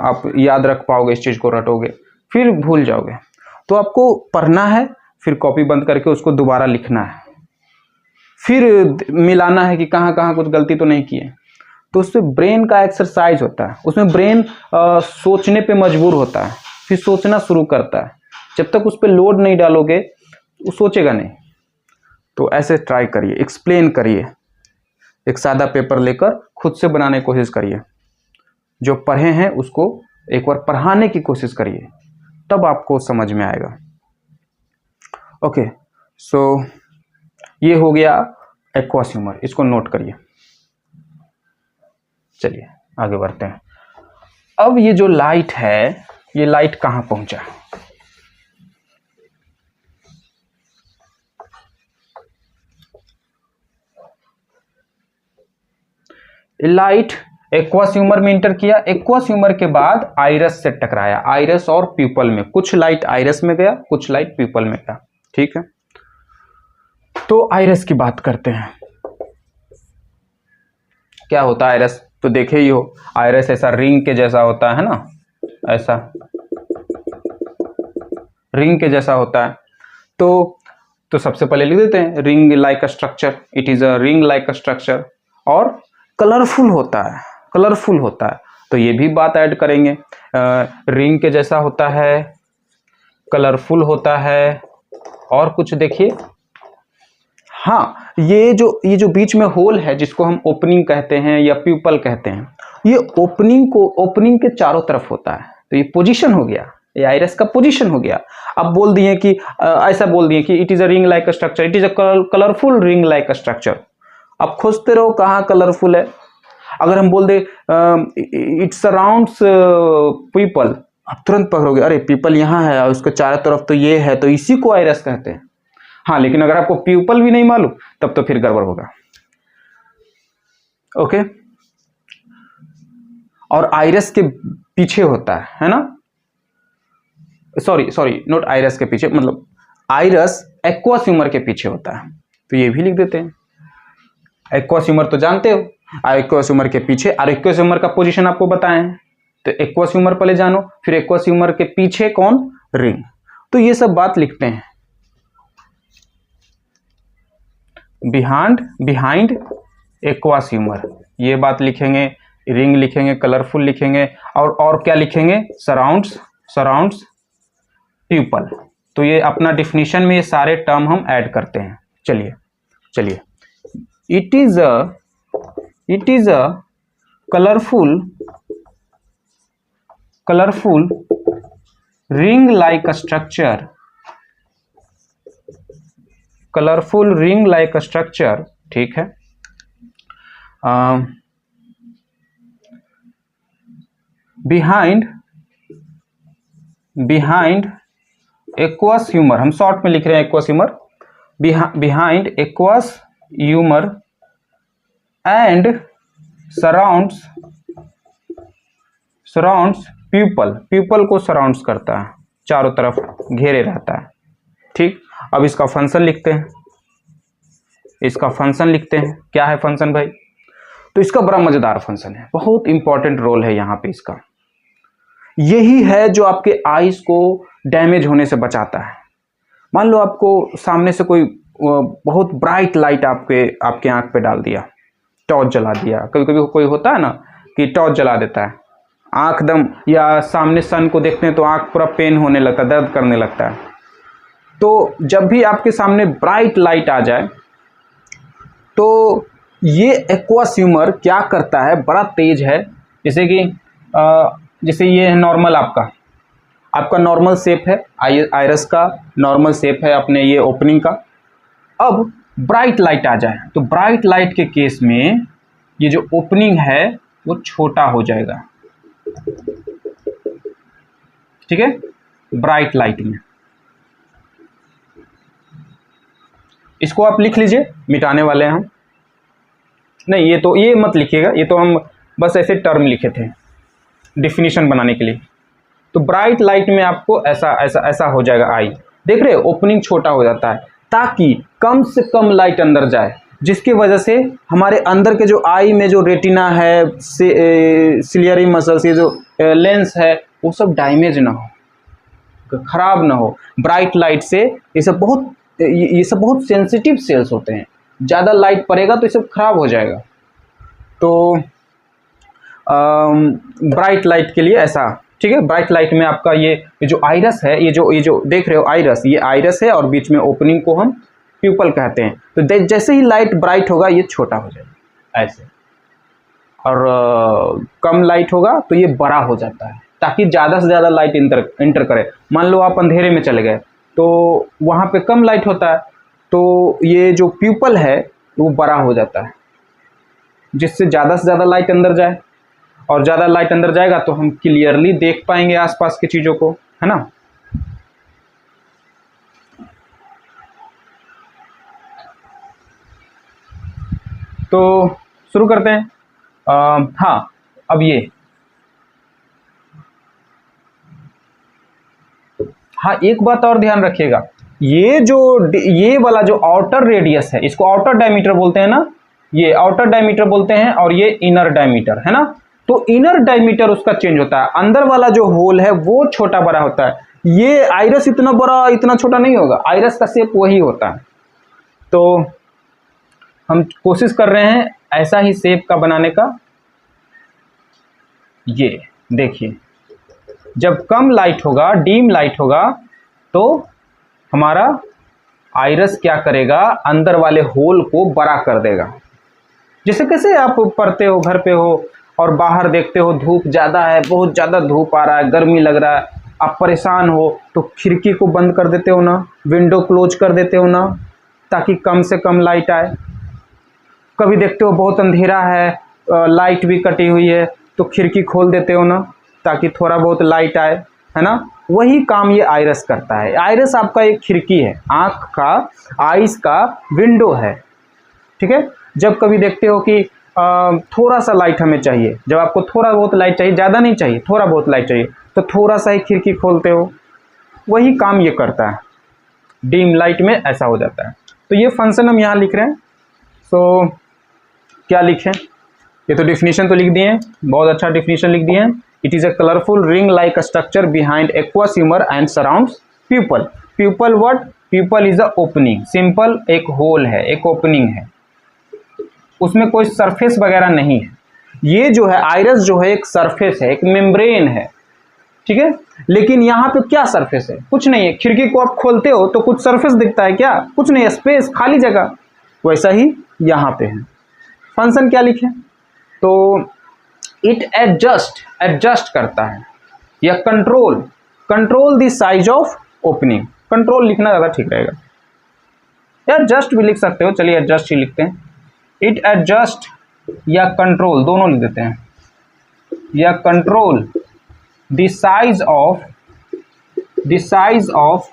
आप याद रख पाओगे इस चीज को, रटोगे, फिर भूल जाओगे। तो आपको पढ़ना है, फिर कॉपी बंद करके उसको दोबारा लिखना है, फिर मिलाना है कि कहाँ कहाँ कुछ गलती तो नहीं की है। तो उससे ब्रेन का एक्सरसाइज होता है, उसमें ब्रेन सोचने पे मजबूर होता है, फिर सोचना शुरू करता है। जब तक उस पर लोड नहीं डालोगे वो सोचेगा नहीं। तो ऐसे ट्राई करिए, एक्सप्लेन करिए, एक सादा पेपर लेकर खुद से बनाने की कोशिश करिए। जो पढ़े हैं उसको एक बार पढ़ाने की कोशिश करिए, तब आपको समझ में आएगा। ओके, सो ये हो गया एक्वस ह्यूमर, इसको नोट करिए। चलिए आगे बढ़ते हैं। अब ये जो लाइट है, ये लाइट कहां पहुंचा? लाइट एक्वस ह्यूमर में इंटर किया, एक्वस ह्यूमर के बाद आइरस से टकराया, आइरस और प्यूपल में। कुछ लाइट आइरस में गया, कुछ लाइट प्यूपल में गया, ठीक है। तो आइरस की बात करते हैं। क्या होता है आइरस, तो देखे ही हो, आइरस ऐसा रिंग के जैसा होता है ना, ऐसा रिंग के जैसा होता है। तो सबसे पहले लिख देते हैं ring like structure, it is a ring like structure, और कलरफुल होता है, कलरफुल होता है, तो ये भी बात ऐड करेंगे। रिंग के जैसा होता है, कलरफुल होता है, और कुछ देखिए, हाँ ये जो बीच में होल है जिसको हम ओपनिंग कहते हैं या प्यूपल कहते हैं, ये ओपनिंग के चारों तरफ होता है, तो ये पोजीशन हो गया, ये आइरस का पोजीशन हो गया। अब बोल दिए कि ऐसा बोल दिए कि it is a ring like structure, it is a colourful ring like structure. अब खोजते रहो कहाँ कलरफुल है। अगर हम बोल दे इट सराउंड्स पीपल, आप तुरंत पकड़ोगे अरे पीपल यहाँ है और उसके चारों तरफ तो ये है, तो इसी को आइरस कहते हैं। हाँ लेकिन अगर आपको प्यूपल भी नहीं मालूम तब तो फिर गड़बड़ होगा। ओके, और आइरस के पीछे होता है ना, सॉरी नॉट आइरस के पीछे, मतलब आइरस एक्वस ह्यूमर के पीछे होता है, तो ये भी लिख देते हैं। एक्वस ह्यूमर तो जानते हो, एक्वस ह्यूमर के पीछे, और एक्वस ह्यूमर का पोजीशन आपको बताएं, तो एक्वस ह्यूमर पहले जानो, फिर एक्वस ह्यूमर के पीछे कौन, रिंग। तो ये सब बात लिखते हैं। बिहाइंड एक्वस ह्यूमर, ये बात लिखेंगे, रिंग लिखेंगे, कलरफुल लिखेंगे, और क्या लिखेंगे, सराउंड्स प्यूपल। तो ये अपना डिफिनीशन में ये सारे टर्म हम ऐड करते हैं। चलिए it is a colourful ring like structure, colourful ring like structure, ठीक है। बिहाइंड एक्वस ह्यूमर, हम शॉर्ट में लिख रहे हैं aqueous humour, behind aqueous humour and surrounds pupil को सराउंड्स करता है, चारों तरफ घेरे रहता है, ठीक। अब इसका फंक्शन लिखते हैं, क्या है फंक्शन भाई, तो इसका बड़ा मजेदार फंक्शन है, बहुत इंपॉर्टेंट रोल है यहाँ पे इसका। यही है जो आपके आईज को डैमेज होने से बचाता है। मान लो आपको सामने से कोई बहुत ब्राइट लाइट आपके आंख पे डाल दिया, टॉर्च जला दिया, कभी कभी कोई होता है ना कि टॉर्च जला देता है, आंख दम, या सामने सन को देखते हैं तो आंख पूरा पेन होने लगता है, दर्द करने लगता है। तो जब भी आपके सामने ब्राइट लाइट आ जाए तो ये एक्वस ह्यूमर क्या करता है, बड़ा तेज है, जैसे कि जैसे ये है नॉर्मल, आपका नॉर्मल शेप है, आइरस का नॉर्मल शेप है अपने ये ओपनिंग का। अब ब्राइट लाइट आ जाए तो ब्राइट लाइट के केस में ये जो ओपनिंग है वो छोटा हो जाएगा, ठीक है, ब्राइट लाइट में। इसको आप लिख लीजिए, मिटाने वाले हैं हम, नहीं ये मत लिखिएगा, ये तो हम बस ऐसे टर्म लिखे थे डिफिनीशन बनाने के लिए। तो ब्राइट लाइट में आपको ऐसा हो जाएगा आई, देख रहे हो, ओपनिंग छोटा हो जाता है ताकि कम से कम लाइट अंदर जाए, जिसकी वजह से हमारे अंदर के जो आई में जो रेटिना है, सिलियरी मसल्स, ये जो लेंस है, वो सब डैमेज ना हो, खराब ना हो। ब्राइट लाइट से ये सब बहुत सेंसिटिव सेल्स होते हैं, ज़्यादा लाइट पड़ेगा तो ये सब खराब हो जाएगा। तो ब्राइट लाइट के लिए ऐसा, ठीक है। ब्राइट लाइट में आपका ये जो आइरस है, ये जो देख रहे हो आइरस, ये आइरस है और बीच में ओपनिंग को हम प्यूपल कहते हैं। तो जैसे ही लाइट ब्राइट होगा ये छोटा हो जाएगा ऐसे, और कम लाइट होगा तो ये बड़ा हो जाता है ताकि ज़्यादा से ज़्यादा लाइट इंटर करे। मान लो आप अंधेरे में चले गए तो वहाँ पे कम लाइट होता है, तो ये जो प्यूपल है वो बड़ा हो जाता है, जिससे ज़्यादा से ज़्यादा लाइट अंदर जाए, और ज़्यादा लाइट अंदर जाएगा तो हम क्लियरली देख पाएंगे आसपास की चीज़ों को, है ना। तो शुरू करते हैं। हाँ, अब एक बात और ध्यान रखिएगा, ये वाला जो आउटर रेडियस है, इसको आउटर डायमीटर बोलते हैं ना, ये आउटर डायमीटर बोलते हैं और ये इनर डायमीटर, है ना। तो इनर डायमीटर उसका चेंज होता है, अंदर वाला जो होल है वो छोटा बड़ा होता है। ये आइरस इतना बड़ा इतना छोटा नहीं होगा, आइरस का शेप वही होता है। तो हम कोशिश कर रहे हैं ऐसा ही शेप का बनाने का। ये देखिए, जब कम लाइट होगा, डीम लाइट होगा, तो हमारा आइरस क्या करेगा, अंदर वाले होल को बड़ा कर देगा। जैसे कैसे आप पढ़ते हो, घर पे हो और बाहर देखते हो धूप ज़्यादा है, बहुत ज़्यादा धूप आ रहा है, गर्मी लग रहा है, आप परेशान हो तो खिड़की को बंद कर देते हो ना, विंडो क्लोज कर देते हो ना, ताकि कम से कम लाइट आए। कभी देखते हो बहुत अंधेरा है, लाइट भी कटी हुई है, तो खिड़की खोल देते हो ना, ताकि थोड़ा बहुत लाइट आए, है ना। वही काम ये आइरस करता है। आइरस आपका एक खिड़की है, आँख का, आइस का विंडो है, ठीक है। जब कभी देखते हो कि थोड़ा सा लाइट हमें चाहिए, जब आपको थोड़ा बहुत लाइट चाहिए, ज़्यादा नहीं चाहिए, थोड़ा बहुत लाइट चाहिए, तो थोड़ा सा ही खिड़की खोलते हो, वही काम ये करता है। डीम लाइट में ऐसा हो जाता है। तो ये फंक्शन हम यहाँ लिख रहे हैं। सो क्या लिखें, ये तो डिफिनीशन तो लिख दिए हैं, बहुत अच्छा डिफिनीशन लिख दिए हैं। It is a colourful ring like structure behind aqueous humour and surrounds pupil. Pupil what, pupil is a opening, simple एक होल है, एक ओपनिंग है, उसमें कोई सरफेस वगैरह नहीं है। ये जो है आइरस जो है एक सरफेस है, एक मेम्ब्रेन है, ठीक है। लेकिन यहाँ पे क्या सरफेस है, कुछ नहीं है। खिड़की को आप खोलते हो तो कुछ सरफेस दिखता है क्या, कुछ नहीं है, स्पेस, खाली जगह। वैसा ही यहाँ पे है। फंक्शन क्या लिखे, तो इट एडजस्ट करता है, या control the size of opening. Control लिखना ज़्यादा ठीक रहेगा, या जस्ट भी लिख सकते हो, चलिए एडजस्ट ही लिखते हैं। इट एडजस्ट या कंट्रोल दोनों लिख देते हैं, या control the size of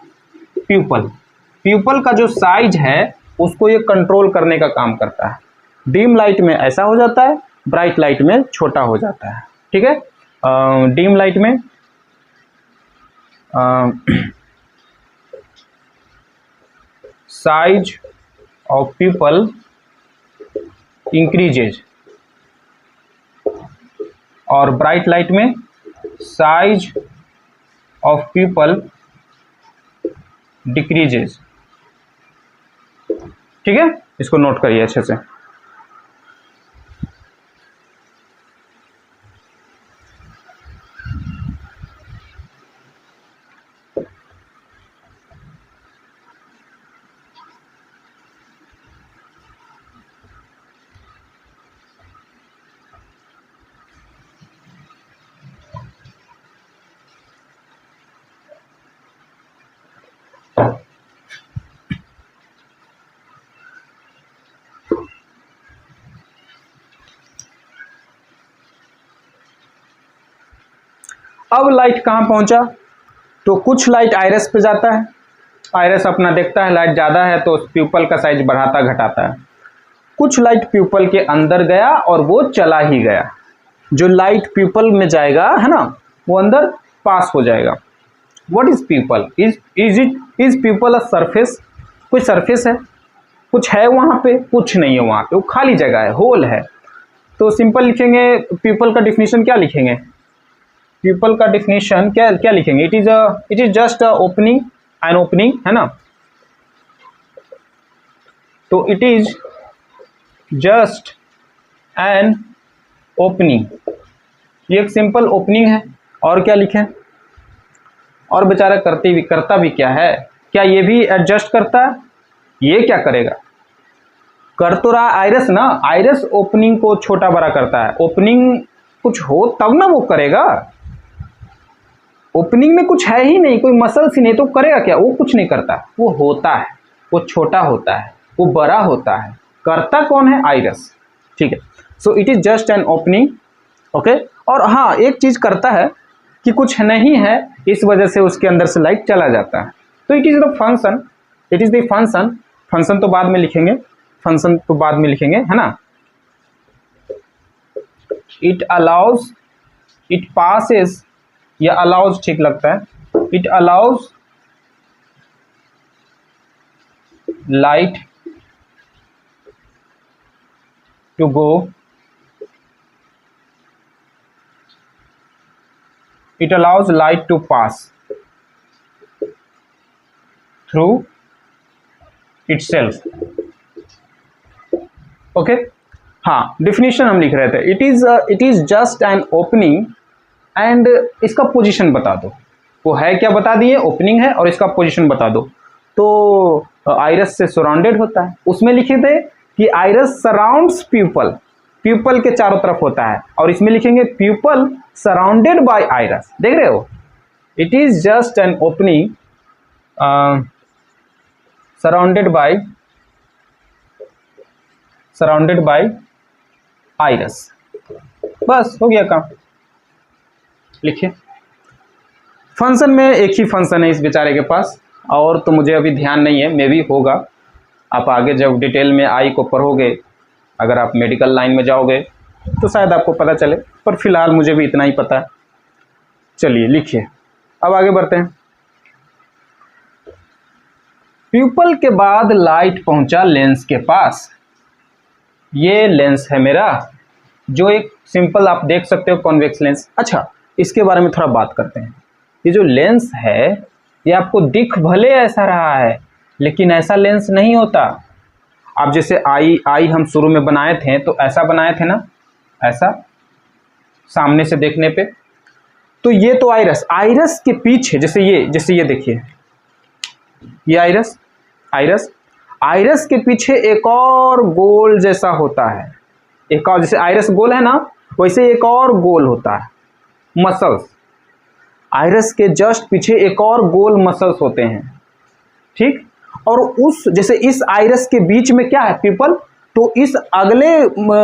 pupil का जो साइज है उसको ये कंट्रोल करने का काम करता है। डीम लाइट में ऐसा हो जाता है, ब्राइट लाइट में छोटा हो जाता है, ठीक है। डीम लाइट में साइज ऑफ प्यूपल इंक्रीजेज, और ब्राइट लाइट में साइज ऑफ प्यूपल डिक्रीजेज, ठीक है। इसको नोट करिए अच्छे से। अब लाइट कहाँ पहुंचा, तो कुछ लाइट आइरस पे जाता है, आइरस अपना देखता है लाइट ज़्यादा है तो प्यूपल का साइज बढ़ाता घटाता है। कुछ लाइट प्यूपल के अंदर गया और वो चला ही गया। जो लाइट प्यूपल में जाएगा, है ना, वो अंदर पास हो जाएगा। What is pupil, is pupil a surface, कोई सरफेस है, कुछ है वहाँ पे, कुछ नहीं है वहाँ पे, वो खाली जगह है, होल है। तो सिंपल लिखेंगे, प्यूपल का डिफिनीशन क्या लिखेंगे, प्यूपल का डिफिनीशन क्या क्या लिखेंगे, it is just a opening, an opening, है ना। तो it is just an opening, ये एक सिंपल ओपनिंग है। और क्या लिखें, और बेचारा करता भी क्या है, क्या ये भी एडजस्ट करता है, ये क्या करेगा, कर तो रहा आइरस ना, आइरस ओपनिंग को छोटा बड़ा करता है। ओपनिंग कुछ हो तब ना वो करेगा, ओपनिंग में कुछ है ही नहीं, कोई मसल्स ही नहीं, तो करेगा क्या, वो कुछ नहीं करता, वो होता है, वो छोटा होता है, वो बड़ा होता है। करता कौन है, आइरस, ठीक है। So it is just an opening, okay. और हाँ, एक चीज करता है कि कुछ नहीं है, इस वजह से उसके अंदर से लाइट चला जाता है। तो it is the function, it is the function, function तो बाद में लिखेंगे, फंक्शन तो बाद में लिखेंगे, है ना। इट अलाउज, इट पासेस, या अलाउज ठीक लगता है, it allows light to go, it allows light to pass through itself. Okay हाँ, डिफिनीशन हम लिख रहे थे, it is just an opening and इसका पोजीशन बता दो। वो है क्या बता दिए, ओपनिंग है और इसका पोजीशन बता दो। तो आइरस से सराउंडेड होता है, उसमें लिखे थे कि आइरस सराउंड्स प्यूपल, प्यूपल के चारों तरफ होता है, और इसमें लिखेंगे प्यूपल सराउंडेड बाय आइरस। देख रहे हो, it is just an opening surrounded by iris. बस हो गया काम, लिखिए। फंक्शन में एक ही फंक्शन है इस बेचारे के पास, और तो मुझे अभी ध्यान नहीं है, मे भी होगा। आप आगे जब डिटेल में आई को पढ़ोगे, अगर आप मेडिकल लाइन में जाओगे तो शायद आपको पता चले, पर फिलहाल मुझे भी इतना ही पता है। चलिए लिखिए, अब आगे बढ़ते हैं। प्यूपल के बाद लाइट पहुंचा लेंस के पास। ये लेंस है मेरा, जो एक सिंपल आप देख सकते हो कॉन्वेक्स लेंस। अच्छा, इसके बारे में थोड़ा बात करते हैं। ये जो लेंस है, ये आपको दिख भले ऐसा रहा है, लेकिन ऐसा लेंस नहीं होता। आप जैसे आई हम शुरू में बनाए थे तो ऐसा बनाए थे ना, ऐसा सामने से देखने पे। तो ये तो आइरस के पीछे, जैसे ये देखिए, ये आइरस के पीछे एक और गोल जैसा होता है, एक और, जैसे आइरस गोल है ना, वैसे एक और गोल होता है, मसल्स। आइरस के जस्ट पीछे एक और गोल मसल्स होते हैं, ठीक। और उस जैसे इस आइरस के बीच में क्या है, पीपल, तो इस अगले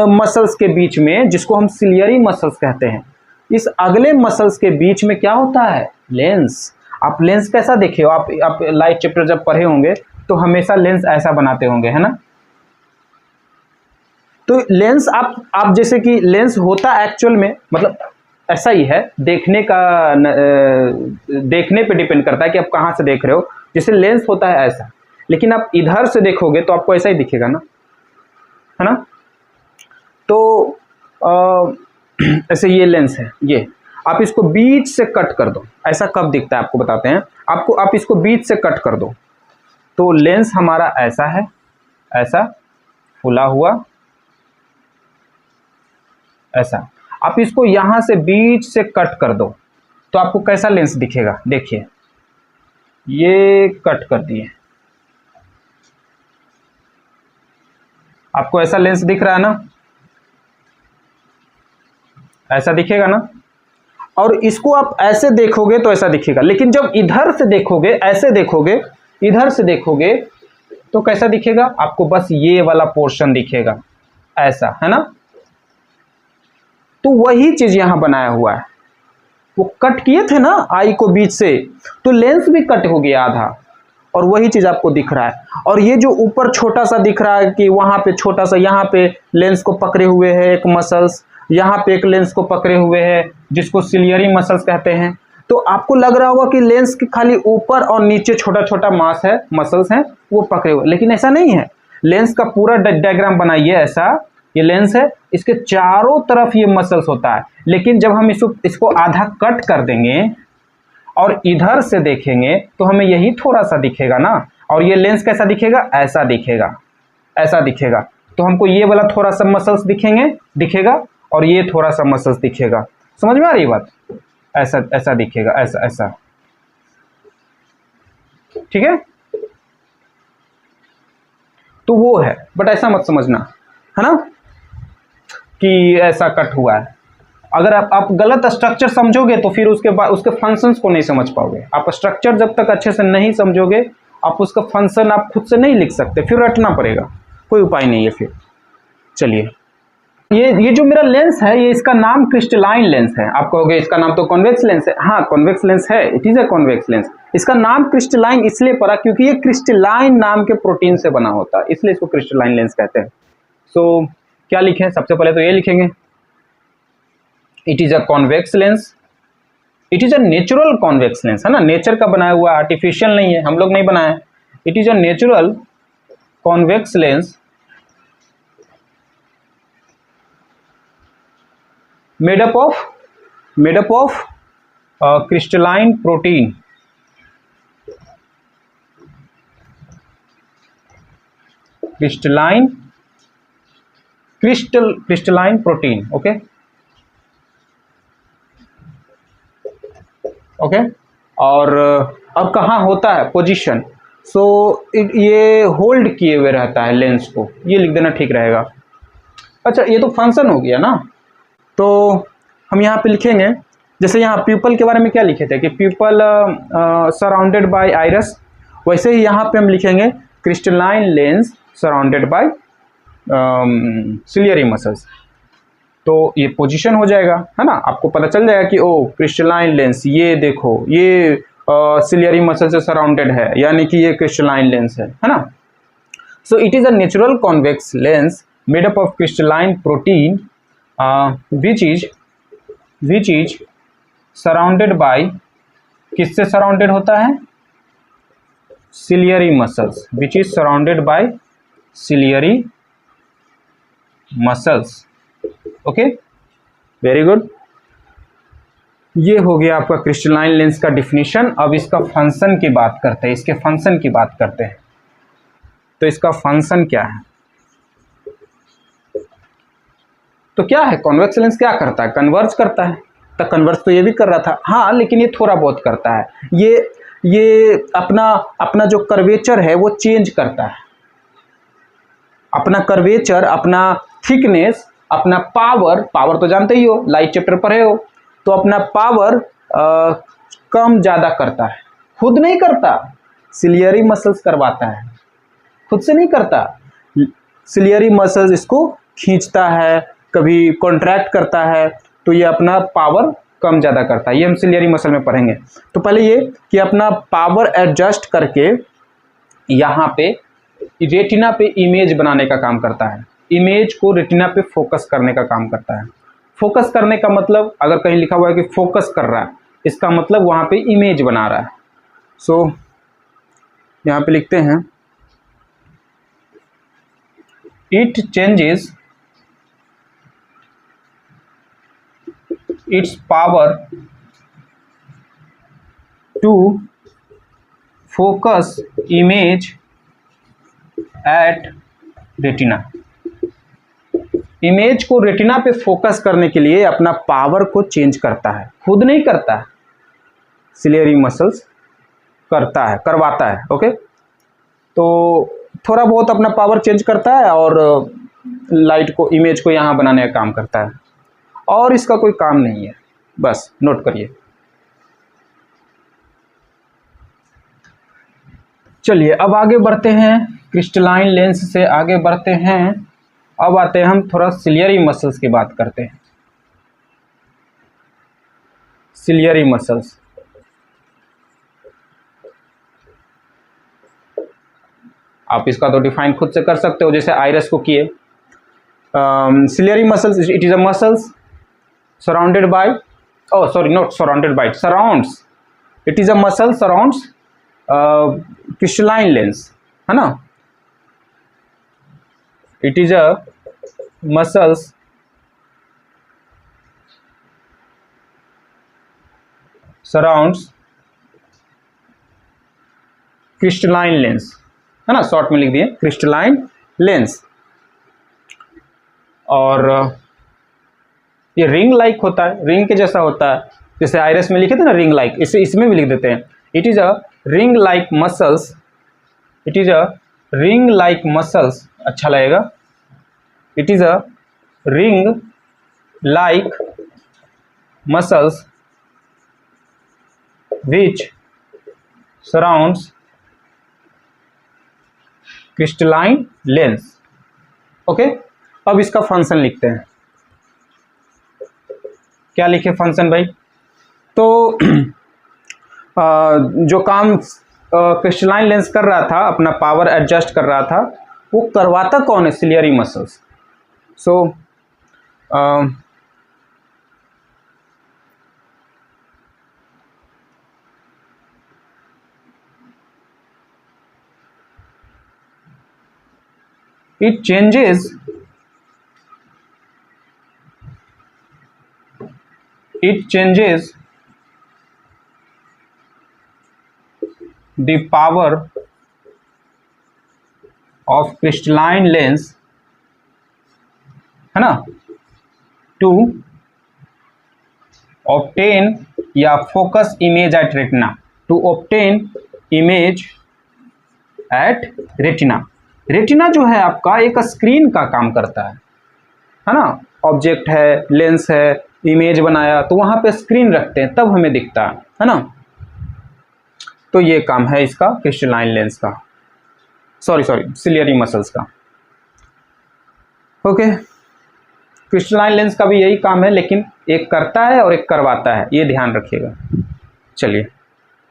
मसल्स के बीच में, जिसको हम सिलियरी मसल्स कहते हैं, इस अगले मसल्स के बीच में क्या होता है, लेंस। आप लेंस कैसा देखे हो, आप लाइट चैप्टर जब पढ़े होंगे तो हमेशा लेंस ऐसा बनाते होंगे, है ना। तो लेंस आप जैसे कि लेंस होता एक्चुअल में मतलब ऐसा ही है, देखने पे डिपेंड करता है कि आप कहाँ से देख रहे हो। जैसे लेंस होता है ऐसा, लेकिन आप इधर से देखोगे तो आपको ऐसा ही दिखेगा ना, है ना। तो ऐसे ये लेंस है, ये आप इसको बीच से कट कर दो, ऐसा कब दिखता है आपको बताते हैं। आप इसको बीच से कट कर दो तो लेंस हमारा ऐसा है, ऐसा फुला हुआ, ऐसा। आप इसको यहां से बीच से कट कर दो तो आपको कैसा लेंस दिखेगा, देखिए, ये कट कर दिए, आपको ऐसा लेंस दिख रहा है ना, ऐसा दिखेगा ना। और इसको आप ऐसे देखोगे तो ऐसा दिखेगा, लेकिन जब इधर से देखोगे, ऐसे देखोगे, इधर से देखोगे तो कैसा दिखेगा आपको, बस ये वाला पोर्शन दिखेगा, ऐसा, है ना। तो वही चीज यहां बनाया हुआ है, वो कट किए थे ना आई को बीच से, तो लेंस भी कट हो गया आधा, और वही चीज आपको दिख रहा है। और ये जो ऊपर छोटा सा दिख रहा है कि वहां पे छोटा सा, यहाँ पे लेंस को पकड़े हुए है एक मसल्स, यहाँ पे एक लेंस को पकड़े हुए है जिसको सिलियरी मसल्स कहते हैं। तो आपको लग रहा होगा कि लेंस के खाली ऊपर और नीचे छोटा छोटा मास है, मसल्स हैं, वो पकड़े हुए, लेकिन ऐसा नहीं है। लेंस का पूरा डायग्राम बनाइए ऐसा, ये लेंस है, इसके चारों तरफ ये मसल्स होता है, लेकिन जब हम इसको आधा कट कर देंगे और इधर से देखेंगे तो हमें यही थोड़ा सा दिखेगा ना, और ये लेंस कैसा दिखेगा, ऐसा दिखेगा, ऐसा दिखेगा। तो हमको ये वाला थोड़ा सा मसल्स दिखेगा और ये थोड़ा सा मसल्स दिखेगा। समझ में आ रही बात, ऐसा ऐसा दिखेगा, ऐसा ऐसा, ठीक है। तो वो है, बट ऐसा मत समझना, है ना, कि ऐसा कट हुआ है। अगर आप गलत स्ट्रक्चर समझोगे तो फिर उसके बाद उसके फंक्शंस को नहीं समझ पाओगे। आप स्ट्रक्चर जब तक अच्छे से नहीं समझोगे, आप उसका फंक्शन आप खुद से नहीं लिख सकते, फिर रटना पड़ेगा, कोई उपाय नहीं है फिर। चलिए, ये जो मेरा लेंस है, ये इसका नाम क्रिस्टलाइन लेंस है। आप कहोगे इसका नाम तो कॉन्वेक्स लेंस है। हाँ, कॉन्वेक्स लेंस है, it is a convex lens. इसका नाम क्रिस्टलाइन इसलिए पड़ा क्योंकि ये क्रिस्टलाइन नाम के प्रोटीन से बना होता है, इसलिए इसको क्रिस्टलाइन लेंस कहते हैं। सो क्या लिखें, सबसे पहले तो ये लिखेंगे, it is a convex lens, it is a natural convex lens, है ना, नेचर का बनाया हुआ, आर्टिफिशियल नहीं है, हम लोग नहीं बनाए। It is a natural convex lens made up of crystalline protein, crystalline protein, okay okay. और अब कहाँ होता है पोजीशन, सो ये होल्ड किए हुए रहता है लेंस को, ये लिख देना ठीक रहेगा। अच्छा ये तो फंक्शन हो गया ना, तो हम यहाँ पे लिखेंगे जैसे यहाँ प्यूपल के बारे में क्या लिखे थे कि प्यूपल सराउंडेड बाय आइरस, वैसे ही यहाँ पे हम लिखेंगे crystalline lens surrounded by ciliary muscles. तो ये पोजीशन हो जाएगा, है ना, आपको पता चल जाएगा कि ओ क्रिस्टलाइन लेंस, ये देखो ये सिलियरी मसल से सराउंडेड है, यानी कि ये क्रिस्टलाइन लेंस है ना। So it is a natural convex lens made up of crystalline protein which is surrounded by, किससे सराउंडेड होता है, ciliary muscles, which is surrounded by ciliary muscles, okay very good. ये हो गया आपका क्रिस्टलाइन लेंस का डिफिनीशन। अब इसका फंक्शन की बात करते हैं, इसके फंक्शन की बात करते हैं। तो इसका फंक्शन क्या है, तो क्या है, कॉन्वेक्स लेंस क्या करता है, कन्वर्ज करता है। तो कन्वर्ज तो ये भी कर रहा था, हाँ, लेकिन ये थोड़ा बहुत करता है, ये अपना जो कर्वेचर है वो चेंज करता है, अपना कर्वेचर, अपना थिकनेस, अपना पावर तो जानते ही हो, लाइट चैप्टर पढ़े हो, तो अपना पावर कम ज़्यादा करता है, खुद नहीं करता, सिलियरी मसल्स करवाता है, खुद से नहीं करता, सिलियरी मसल्स इसको खींचता है, कभी कॉन्ट्रैक्ट करता है, तो ये अपना पावर कम ज़्यादा करता है, ये हम सिलियरी मसल में पढ़ेंगे। तो पहले ये कि अपना पावर एडजस्ट करके यहाँ पे रेटिना पे इमेज बनाने का काम करता है, इमेज को रेटिना पे फोकस करने का काम करता है। फोकस करने का मतलब, अगर कहीं लिखा हुआ है कि फोकस कर रहा है, इसका मतलब वहाँ पे इमेज बना रहा है। सो यहाँ पे लिखते हैं it changes its power to focus image at retina, image को रेटिना पे फोकस करने के लिए अपना पावर को चेंज करता है, खुद नहीं करता है, सिलियरी मसल्स करता है, करवाता है, ओके। तो थोड़ा बहुत अपना पावर चेंज करता है और लाइट को, इमेज को यहाँ बनाने का काम करता है, और इसका कोई काम नहीं है, बस नोट करिए। चलिए अब आगे बढ़ते हैं, क्रिस्टलाइन लेंस से आगे बढ़ते हैं। अब आते हैं हम थोड़ा सिलियरी मसल्स की बात करते हैं। सिलियरी मसल्स, आप इसका तो डिफाइन खुद से कर सकते हो, जैसे आइरस को किए। Ciliary muscles, it is a muscles surrounded by, oh sorry, not surrounded by, it surrounds, it is a muscle surrounds crystalline lens, है ना, it is a muscles surrounds crystalline lens, है ना, शॉर्ट में लिख दिए crystalline lens. और ये ring like होता है, रिंग के जैसा होता है, जैसे आइरस में लिखे थे ना रिंग लाइक, इसे इसमें भी लिख देते हैं, it is a ring like muscles, it is a ring like muscles, अच्छा लगेगा, it is a ring like muscles which surrounds crystalline lens, okay. अब इसका फंक्शन लिखते हैं, क्या लिखे फंक्शन भाई, तो जो काम क्रिस्टलाइन लेंस कर रहा था, अपना पावर एडजस्ट कर रहा था, वो करवाता कौन है, ciliary muscles. So it changes it changes the power of crystalline lens, है ना, to obtain या focus image at retina, to obtain image at retina. Retina जो है आपका एक स्क्रीन का काम करता है ना, ऑब्जेक्ट है, लेंस है, इमेज बनाया तो वहाँ पे स्क्रीन रखते हैं तब हमें दिखता है ना। तो ये काम है इसका क्रिस्टलाइन लेंस का, सॉरी सिलियरी मसल्स का। ओके, क्रिस्टलाइन लेंस का भी यही काम है, लेकिन एक करता है और एक करवाता है, ये ध्यान रखिएगा। चलिए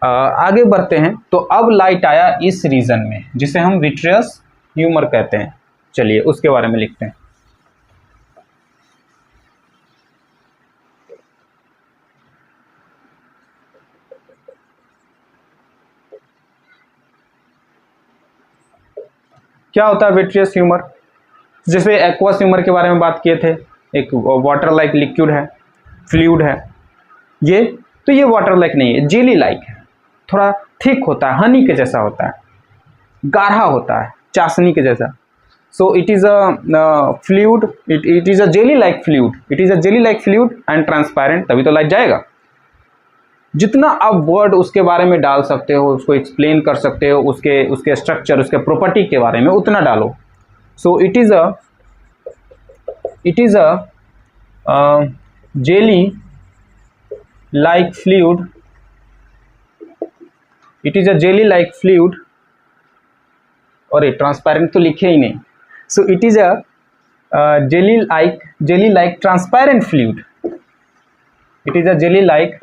आगे बढ़ते हैं। तो अब लाइट आया इस रीजन में जिसे हम विट्रियस ह्यूमर कहते हैं। चलिए उसके बारे में लिखते हैं। क्या होता है विट्रियस ह्यूमर? जैसे एक्वस ह्यूमर के बारे में बात किए थे, एक वाटर लाइक लिक्विड है, फ्लूइड है ये, तो ये वाटर लाइक नहीं है, जेली लाइक है, थोड़ा थिक होता है, हनी के जैसा होता है, गाढ़ा होता है, चाशनी के जैसा। सो it is a fluid, it is a jelly like fluid, it is a jelly like fluid and transparent, तभी तो लाइट जाएगा। जितना आप वर्ड उसके बारे में डाल सकते हो, उसको एक्सप्लेन कर सकते हो, उसके स्ट्रक्चर, उसके प्रॉपर्टी के बारे में उतना डालो। सो it is a jelly like fluid, it is a jelly like fluid, और ये ट्रांसपेरेंट तो लिखे ही नहीं। सो it is a jelly like transparent fluid, it is a jelly like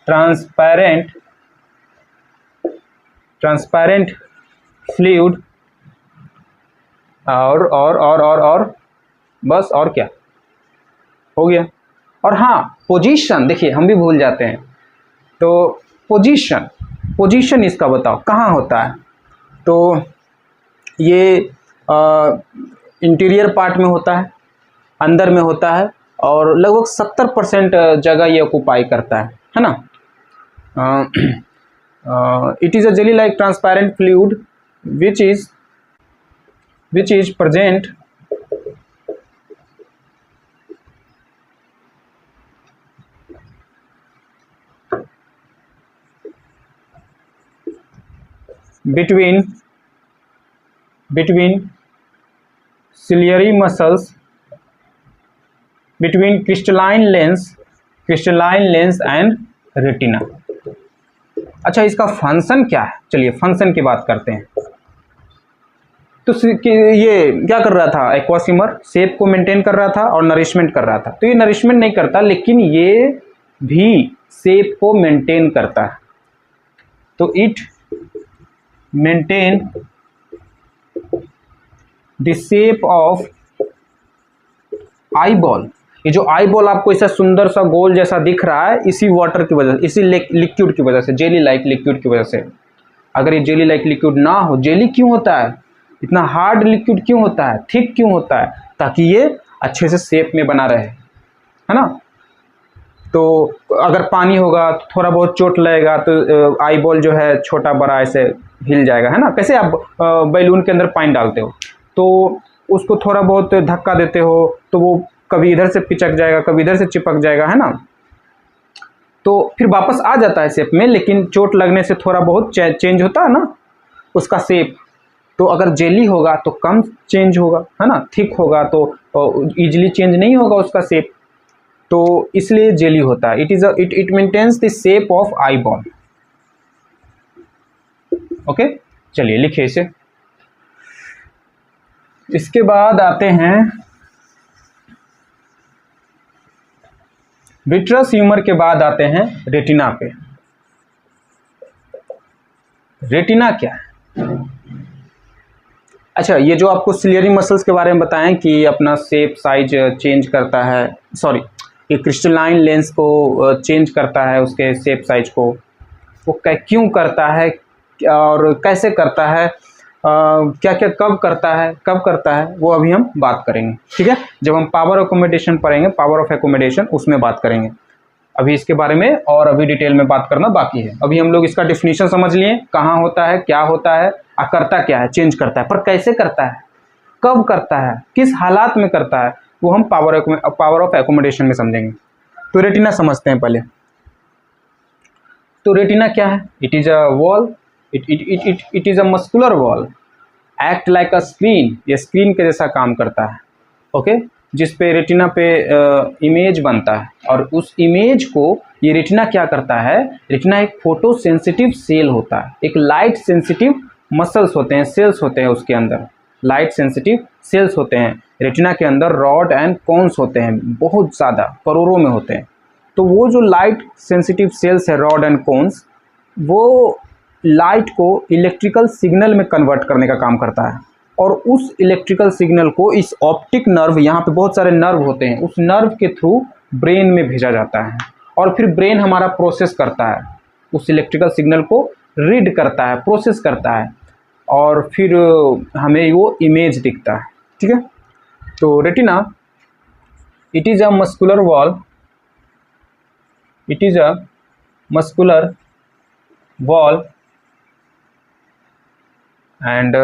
transparent fluid, और बस, और क्या हो गया। और हाँ, पोजीशन देखिए हम भी भूल जाते हैं, तो पोजीशन इसका बताओ कहाँ होता है। तो ये इंटीरियर पार्ट में होता है, अंदर में होता है, और लगभग 70% जगह ये ऑक्यूपाई करता है ना। It is a jelly like transparent fluid which is present between ciliary muscles, between crystalline lens and retina। अच्छा, इसका फंक्शन क्या है? चलिए फंक्शन की बात करते हैं। तो ये क्या कर रहा था? एक्वस ह्यूमर शेप को मेंटेन कर रहा था और नरिशमेंट कर रहा था। तो ये नरिशमेंट नहीं करता, लेकिन ये भी शेप को मेंटेन करता है। तो it maintain the shape of eye ball. ये जो आई बॉल आपको ऐसा सुंदर सा गोल जैसा दिख रहा है, इसी वाटर की वजह से, इसी लिक्विड की वजह से, जेली लाइक लिक्विड की वजह से। अगर ये जेली लाइक लिक्विड ना हो, जेली क्यों होता है, इतना हार्ड लिक्विड क्यों होता है, थिक क्यों होता है? ताकि ये अच्छे से शेप में बना रहे, है ना। तो अगर पानी होगा तो थोड़ा बहुत चोट लगेगा तो आई बॉल जो है छोटा बड़ा ऐसे हिल जाएगा, है ना। कैसे आप बैलून के अंदर पानी डालते हो तो उसको थोड़ा बहुत धक्का देते हो तो वो कभी इधर से पिचक जाएगा, कभी इधर से चिपक जाएगा, है ना। तो फिर वापस आ जाता है शेप में, लेकिन चोट लगने से थोड़ा बहुत चेंज होता है ना उसका शेप। तो अगर जेली होगा तो कम चेंज होगा, है ना। थिक होगा तो इजीली चेंज नहीं होगा उसका शेप, तो इसलिए जेली होता है। It maintains the shape of eye ball. Okay, चलिए लिखिए इसे। इसके बाद आते हैं विट्रस ह्यूमर के बाद आते हैं रेटिना पे। रेटिना क्या है? अच्छा, ये जो आपको सिलियरी मसल्स के बारे में बताएं कि अपना शेप साइज चेंज करता है, सॉरी, ये क्रिस्टलाइन लेंस को चेंज करता है, उसके शेप साइज को, वो क्यों करता है और कैसे करता है, क्या क्या कब करता है, वो अभी हम बात करेंगे, ठीक है। जब हम पावर अकोमोडेशन पढ़ेंगे, पावर ऑफ एकोमोडेशन, उसमें बात करेंगे। अभी इसके बारे में और अभी डिटेल में बात करना बाकी है। अभी हम लोग इसका डिफिनीशन समझ लिए, कहाँ होता है, क्या होता है, करता क्या है, चेंज करता है, पर कैसे करता है, कब करता है, किस हालात में करता है, वो हम पावर ऑफ एकोमोडेशन में समझेंगे। तो रेटिना समझते हैं पहले। तो रेटिना क्या है? It is a wall, it is a muscular wall, act like a screen, ये स्क्रीन के जैसा काम करता है, ओके, जिस पे रेटिना पे इमेज बनता है। और उस इमेज को ये रेटिना क्या करता है, रेटिना एक फोटो सेंसिटिव सेल होता है, एक लाइट सेंसिटिव मसल्स होते हैं, सेल्स होते हैं उसके अंदर, लाइट सेंसिटिव सेल्स होते हैं रेटिना के अंदर, रॉड एंड कोन्स होते हैं, बहुत ज़्यादा करोड़ों में होते हैं। तो वो जो लाइट सेंसिटिव सेल्स है, रॉड एंड कोन्स, वो लाइट को इलेक्ट्रिकल सिग्नल में कन्वर्ट करने का काम करता है, और उस इलेक्ट्रिकल सिग्नल को इस ऑप्टिक नर्व, यहाँ पे बहुत सारे नर्व होते हैं, उस नर्व के थ्रू ब्रेन में भेजा जाता है, और फिर ब्रेन हमारा प्रोसेस करता है, उस इलेक्ट्रिकल सिग्नल को रीड करता है, प्रोसेस करता है, और फिर हमें वो इमेज दिखता है। ठीक है, तो retina it is a muscular wall, it is a muscular wall and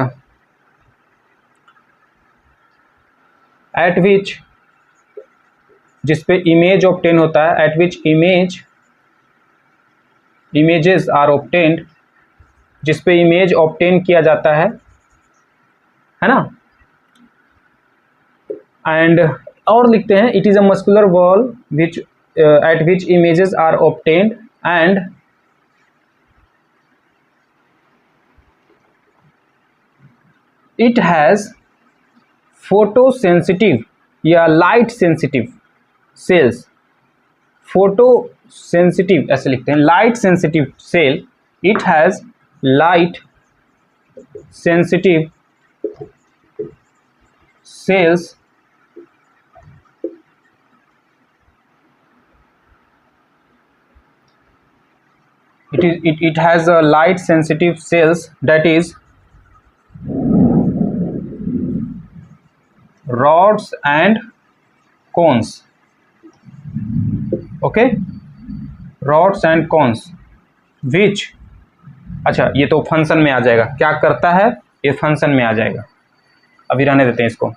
at which, जिस पे इमेज ऑब्टेन होता है, at which images are obtained, जिस पे इमेज ऑब्टेन किया जाता है ना। एंड और लिखते हैं, it is a muscular wall which at which images are obtained and it has photo sensitive या light sensitive cells, photo sensitive ऐसे लिखते हैं, light sensitive cell, it has light sensitive cells it has a light sensitive cells, that is rods and cones, okay, rods and cones which, अच्छा ये तो function में आ जाएगा, क्या करता है ये फंक्शन में आ जाएगा, अभी रहने देते हैं इसको।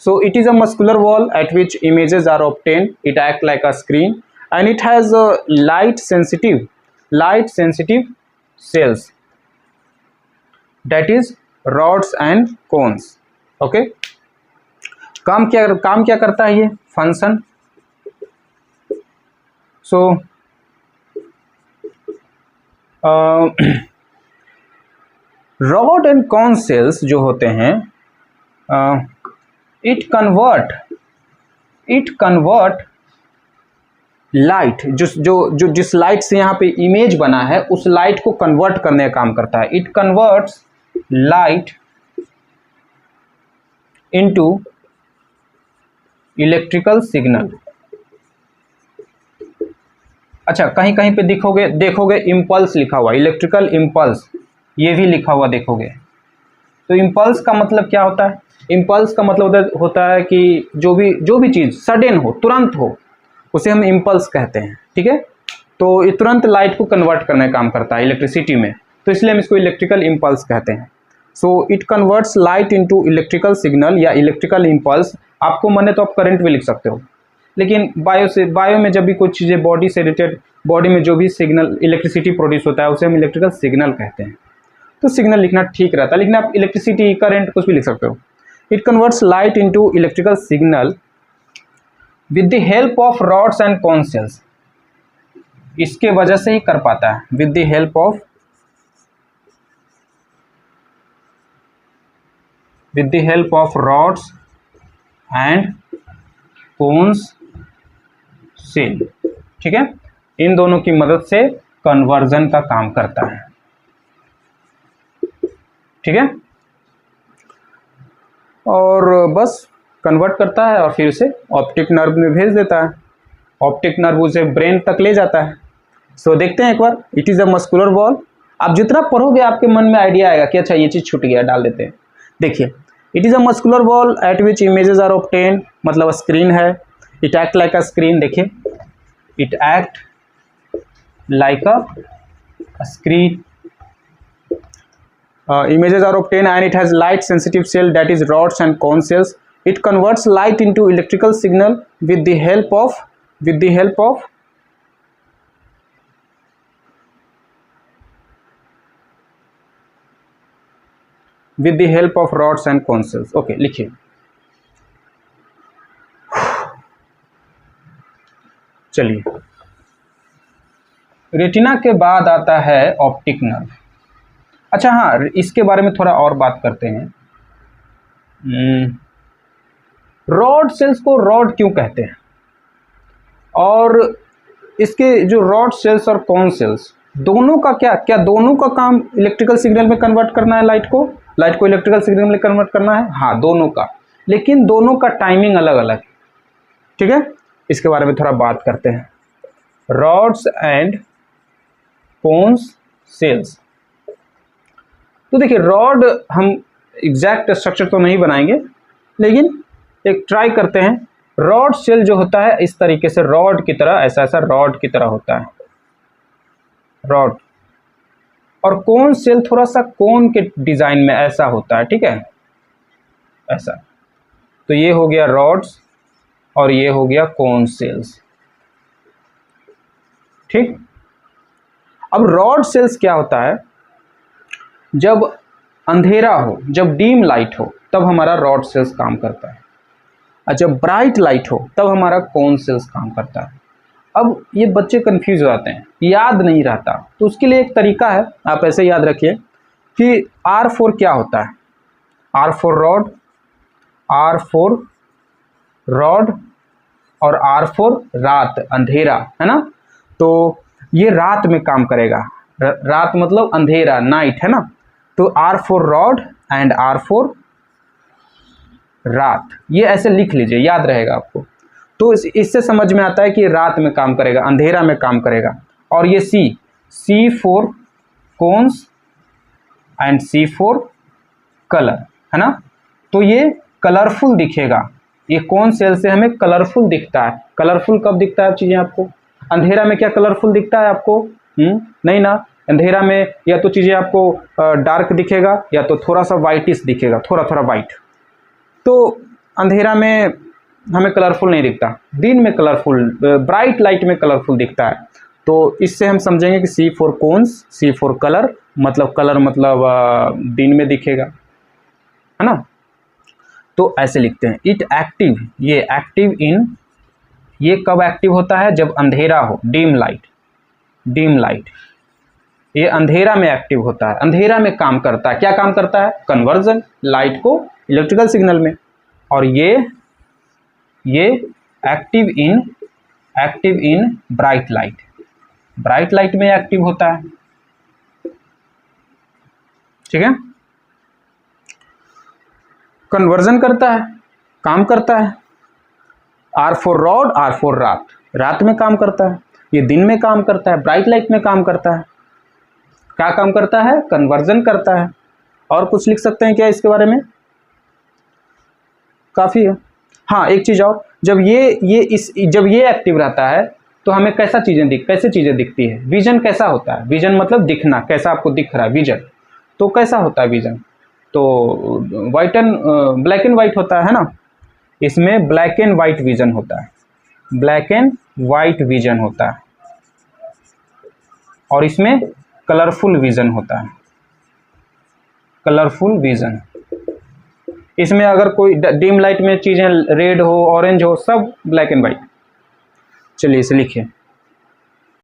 So it is a muscular wall at which images are obtained, it act like a screen and it has light sensitive cells, that is rods and cones, okay। काम क्या करता है ये function. So rod and cone cells जो होते हैं, it convert light, जिस light से यहाँ पे इमेज बना है उस लाइट को कन्वर्ट करने का काम करता है। It converts light into electrical signal. अच्छा, कहीं कहीं पे देखोगे इम्पल्स लिखा हुआ, इलेक्ट्रिकल इम्पल्स ये भी लिखा हुआ देखोगे। तो इम्पल्स का मतलब क्या होता है? इम्पल्स का मतलब होता है कि जो भी चीज़ सडन हो, तुरंत हो, उसे हम इम्पल्स कहते हैं। ठीक है, तो ये तुरंत लाइट को कन्वर्ट करने का काम करता है इलेक्ट्रिसिटी में, तो इसलिए हम इसको इलेक्ट्रिकल इम्पल्स कहते हैं। So it converts light into electrical signal या इलेक्ट्रिकल इम्पल्स। आपको माने तो आप करंट भी लिख सकते हो, लेकिन बायो में जब भी कुछ चीज़ें बॉडी से रिलेटेड, बॉडी में जो भी सिग्नल इलेक्ट्रिसिटी प्रोड्यूस होता है उसे हम इलेक्ट्रिकल सिग्नल कहते हैं। तो सिग्नल लिखना ठीक रहता है, लेकिन आप इलेक्ट्रिसिटी, करंट कुछ भी लिख सकते हो। It converts light into electrical signal with the help of rods and cone cells. इसके वजह से ही कर पाता है, with the help of rods and cones cell. ठीक है, इन दोनों की मदद से कन्वर्जन का काम करता है। ठीक है, और बस कन्वर्ट करता है और फिर उसे ऑप्टिक नर्व में भेज देता है, ऑप्टिक नर्व उसे ब्रेन तक ले जाता है। सो देखते हैं एक बार, it is a muscular wall. आप जितना पढ़ोगे आपके मन में आइडिया आएगा कि अच्छा ये चीज़ छूट गया, डाल देते हैं। देखिए, it is a muscular wall at which images are obtained, मतलब स्क्रीन है। It act like a screen, देखिए, it act like a screen. Images are obtained and it has light sensitive cell, that is rods and cone cells. It converts light into electrical signal with the help of rods and cone cells. Okay, लिखिए. चलिए, retina के बाद आता है optic nerve. अच्छा हाँ, इसके बारे में थोड़ा और बात करते हैं. रॉड सेल्स को रॉड क्यों कहते हैं, और इसके जो रॉड सेल्स और कॉन सेल्स दोनों का क्या दोनों का काम इलेक्ट्रिकल सिग्नल में कन्वर्ट करना है, लाइट को इलेक्ट्रिकल सिग्नल में कन्वर्ट करना है. हाँ, दोनों का, लेकिन दोनों का टाइमिंग अलग अलग है. ठीक है, इसके बारे में थोड़ा बात करते हैं. Rods and cones cells. तो देखिए, रॉड हम एग्जैक्ट स्ट्रक्चर तो नहीं बनाएंगे, लेकिन एक ट्राई करते हैं. रॉड सेल जो होता है इस तरीके से रॉड की तरह, ऐसा रॉड की तरह होता है, रॉड. और कोन सेल थोड़ा सा कोन के डिजाइन में ऐसा होता है. ठीक है, ऐसा. तो ये हो गया रॉड्स और ये हो गया कोन सेल्स. ठीक. अब रॉड सेल्स क्या होता है, जब अंधेरा हो, जब डीम लाइट हो, तब हमारा रॉड सेल्स काम करता है, और जब ब्राइट लाइट हो तब हमारा कोन सेल्स काम करता है. अब ये बच्चे कंफ्यूज हो जाते हैं, याद नहीं रहता, तो उसके लिए एक तरीका है, आप ऐसे याद रखिए कि R4 क्या होता है. R4 रॉड, R4 रॉड और R4 रात, अंधेरा, है ना. तो ये रात में काम करेगा. रात मतलब अंधेरा, नाइट, है ना. तो R4 रॉड एंड R4 रात, ये ऐसे लिख लीजिए, याद रहेगा आपको. तो इससे समझ में आता है कि रात में काम करेगा, अंधेरा में काम करेगा. और ये C4 cons and C4 colour, है ना. तो ये कलरफुल दिखेगा. ये कौन सेल से हमें कलरफुल दिखता है. कलरफुल कब दिखता है चीज़ें आपको, अंधेरा में क्या कलरफुल दिखता है आपको? नहीं ना. अंधेरा में या तो चीज़ें आपको डार्क दिखेगा या तो थोड़ा सा वाइटिश दिखेगा, थोड़ा वाइट. तो अंधेरा में हमें कलरफुल नहीं दिखता, दिन में कलरफुल, ब्राइट लाइट में कलरफुल दिखता है. तो इससे हम समझेंगे कि C4 कोन्स, C4 कलर मतलब दिन में दिखेगा, है ना. तो ऐसे लिखते हैं. इट एक्टिव, ये एक्टिव इन, ये कब एक्टिव होता है, जब अंधेरा हो, डीम लाइट. ये अंधेरा में एक्टिव होता है, अंधेरा में काम करता है. क्या काम करता है? कन्वर्जन, लाइट को इलेक्ट्रिकल सिग्नल में. और ये एक्टिव इन ब्राइट लाइट में एक्टिव होता है. ठीक है, कन्वर्जन करता है, काम करता है. R4 रॉड, R4 रात में काम करता है. ये दिन में काम करता है, ब्राइट लाइट में काम करता है. क्या काम करता है? कन्वर्जन करता है. और कुछ लिख सकते हैं क्या इसके बारे में? काफ़ी है. हाँ, एक चीज़ और, जब ये एक्टिव रहता है तो हमें कैसे चीज़ें दिखती है. विजन कैसा होता है? विजन मतलब दिखना, कैसा आपको दिख रहा है विजन. तो कैसा होता है विजन? तो ब्लैक एंड वाइट होता है ना. इसमें ब्लैक एंड वाइट विजन होता है, ब्लैक एंड वाइट विजन होता है. और इसमें कलरफुल विजन होता है, कलरफुल विजन. इसमें अगर कोई डिम लाइट में चीज़ें रेड हो, ऑरेंज हो, सब ब्लैक एंड वाइट. चलिए इसे लिखिए.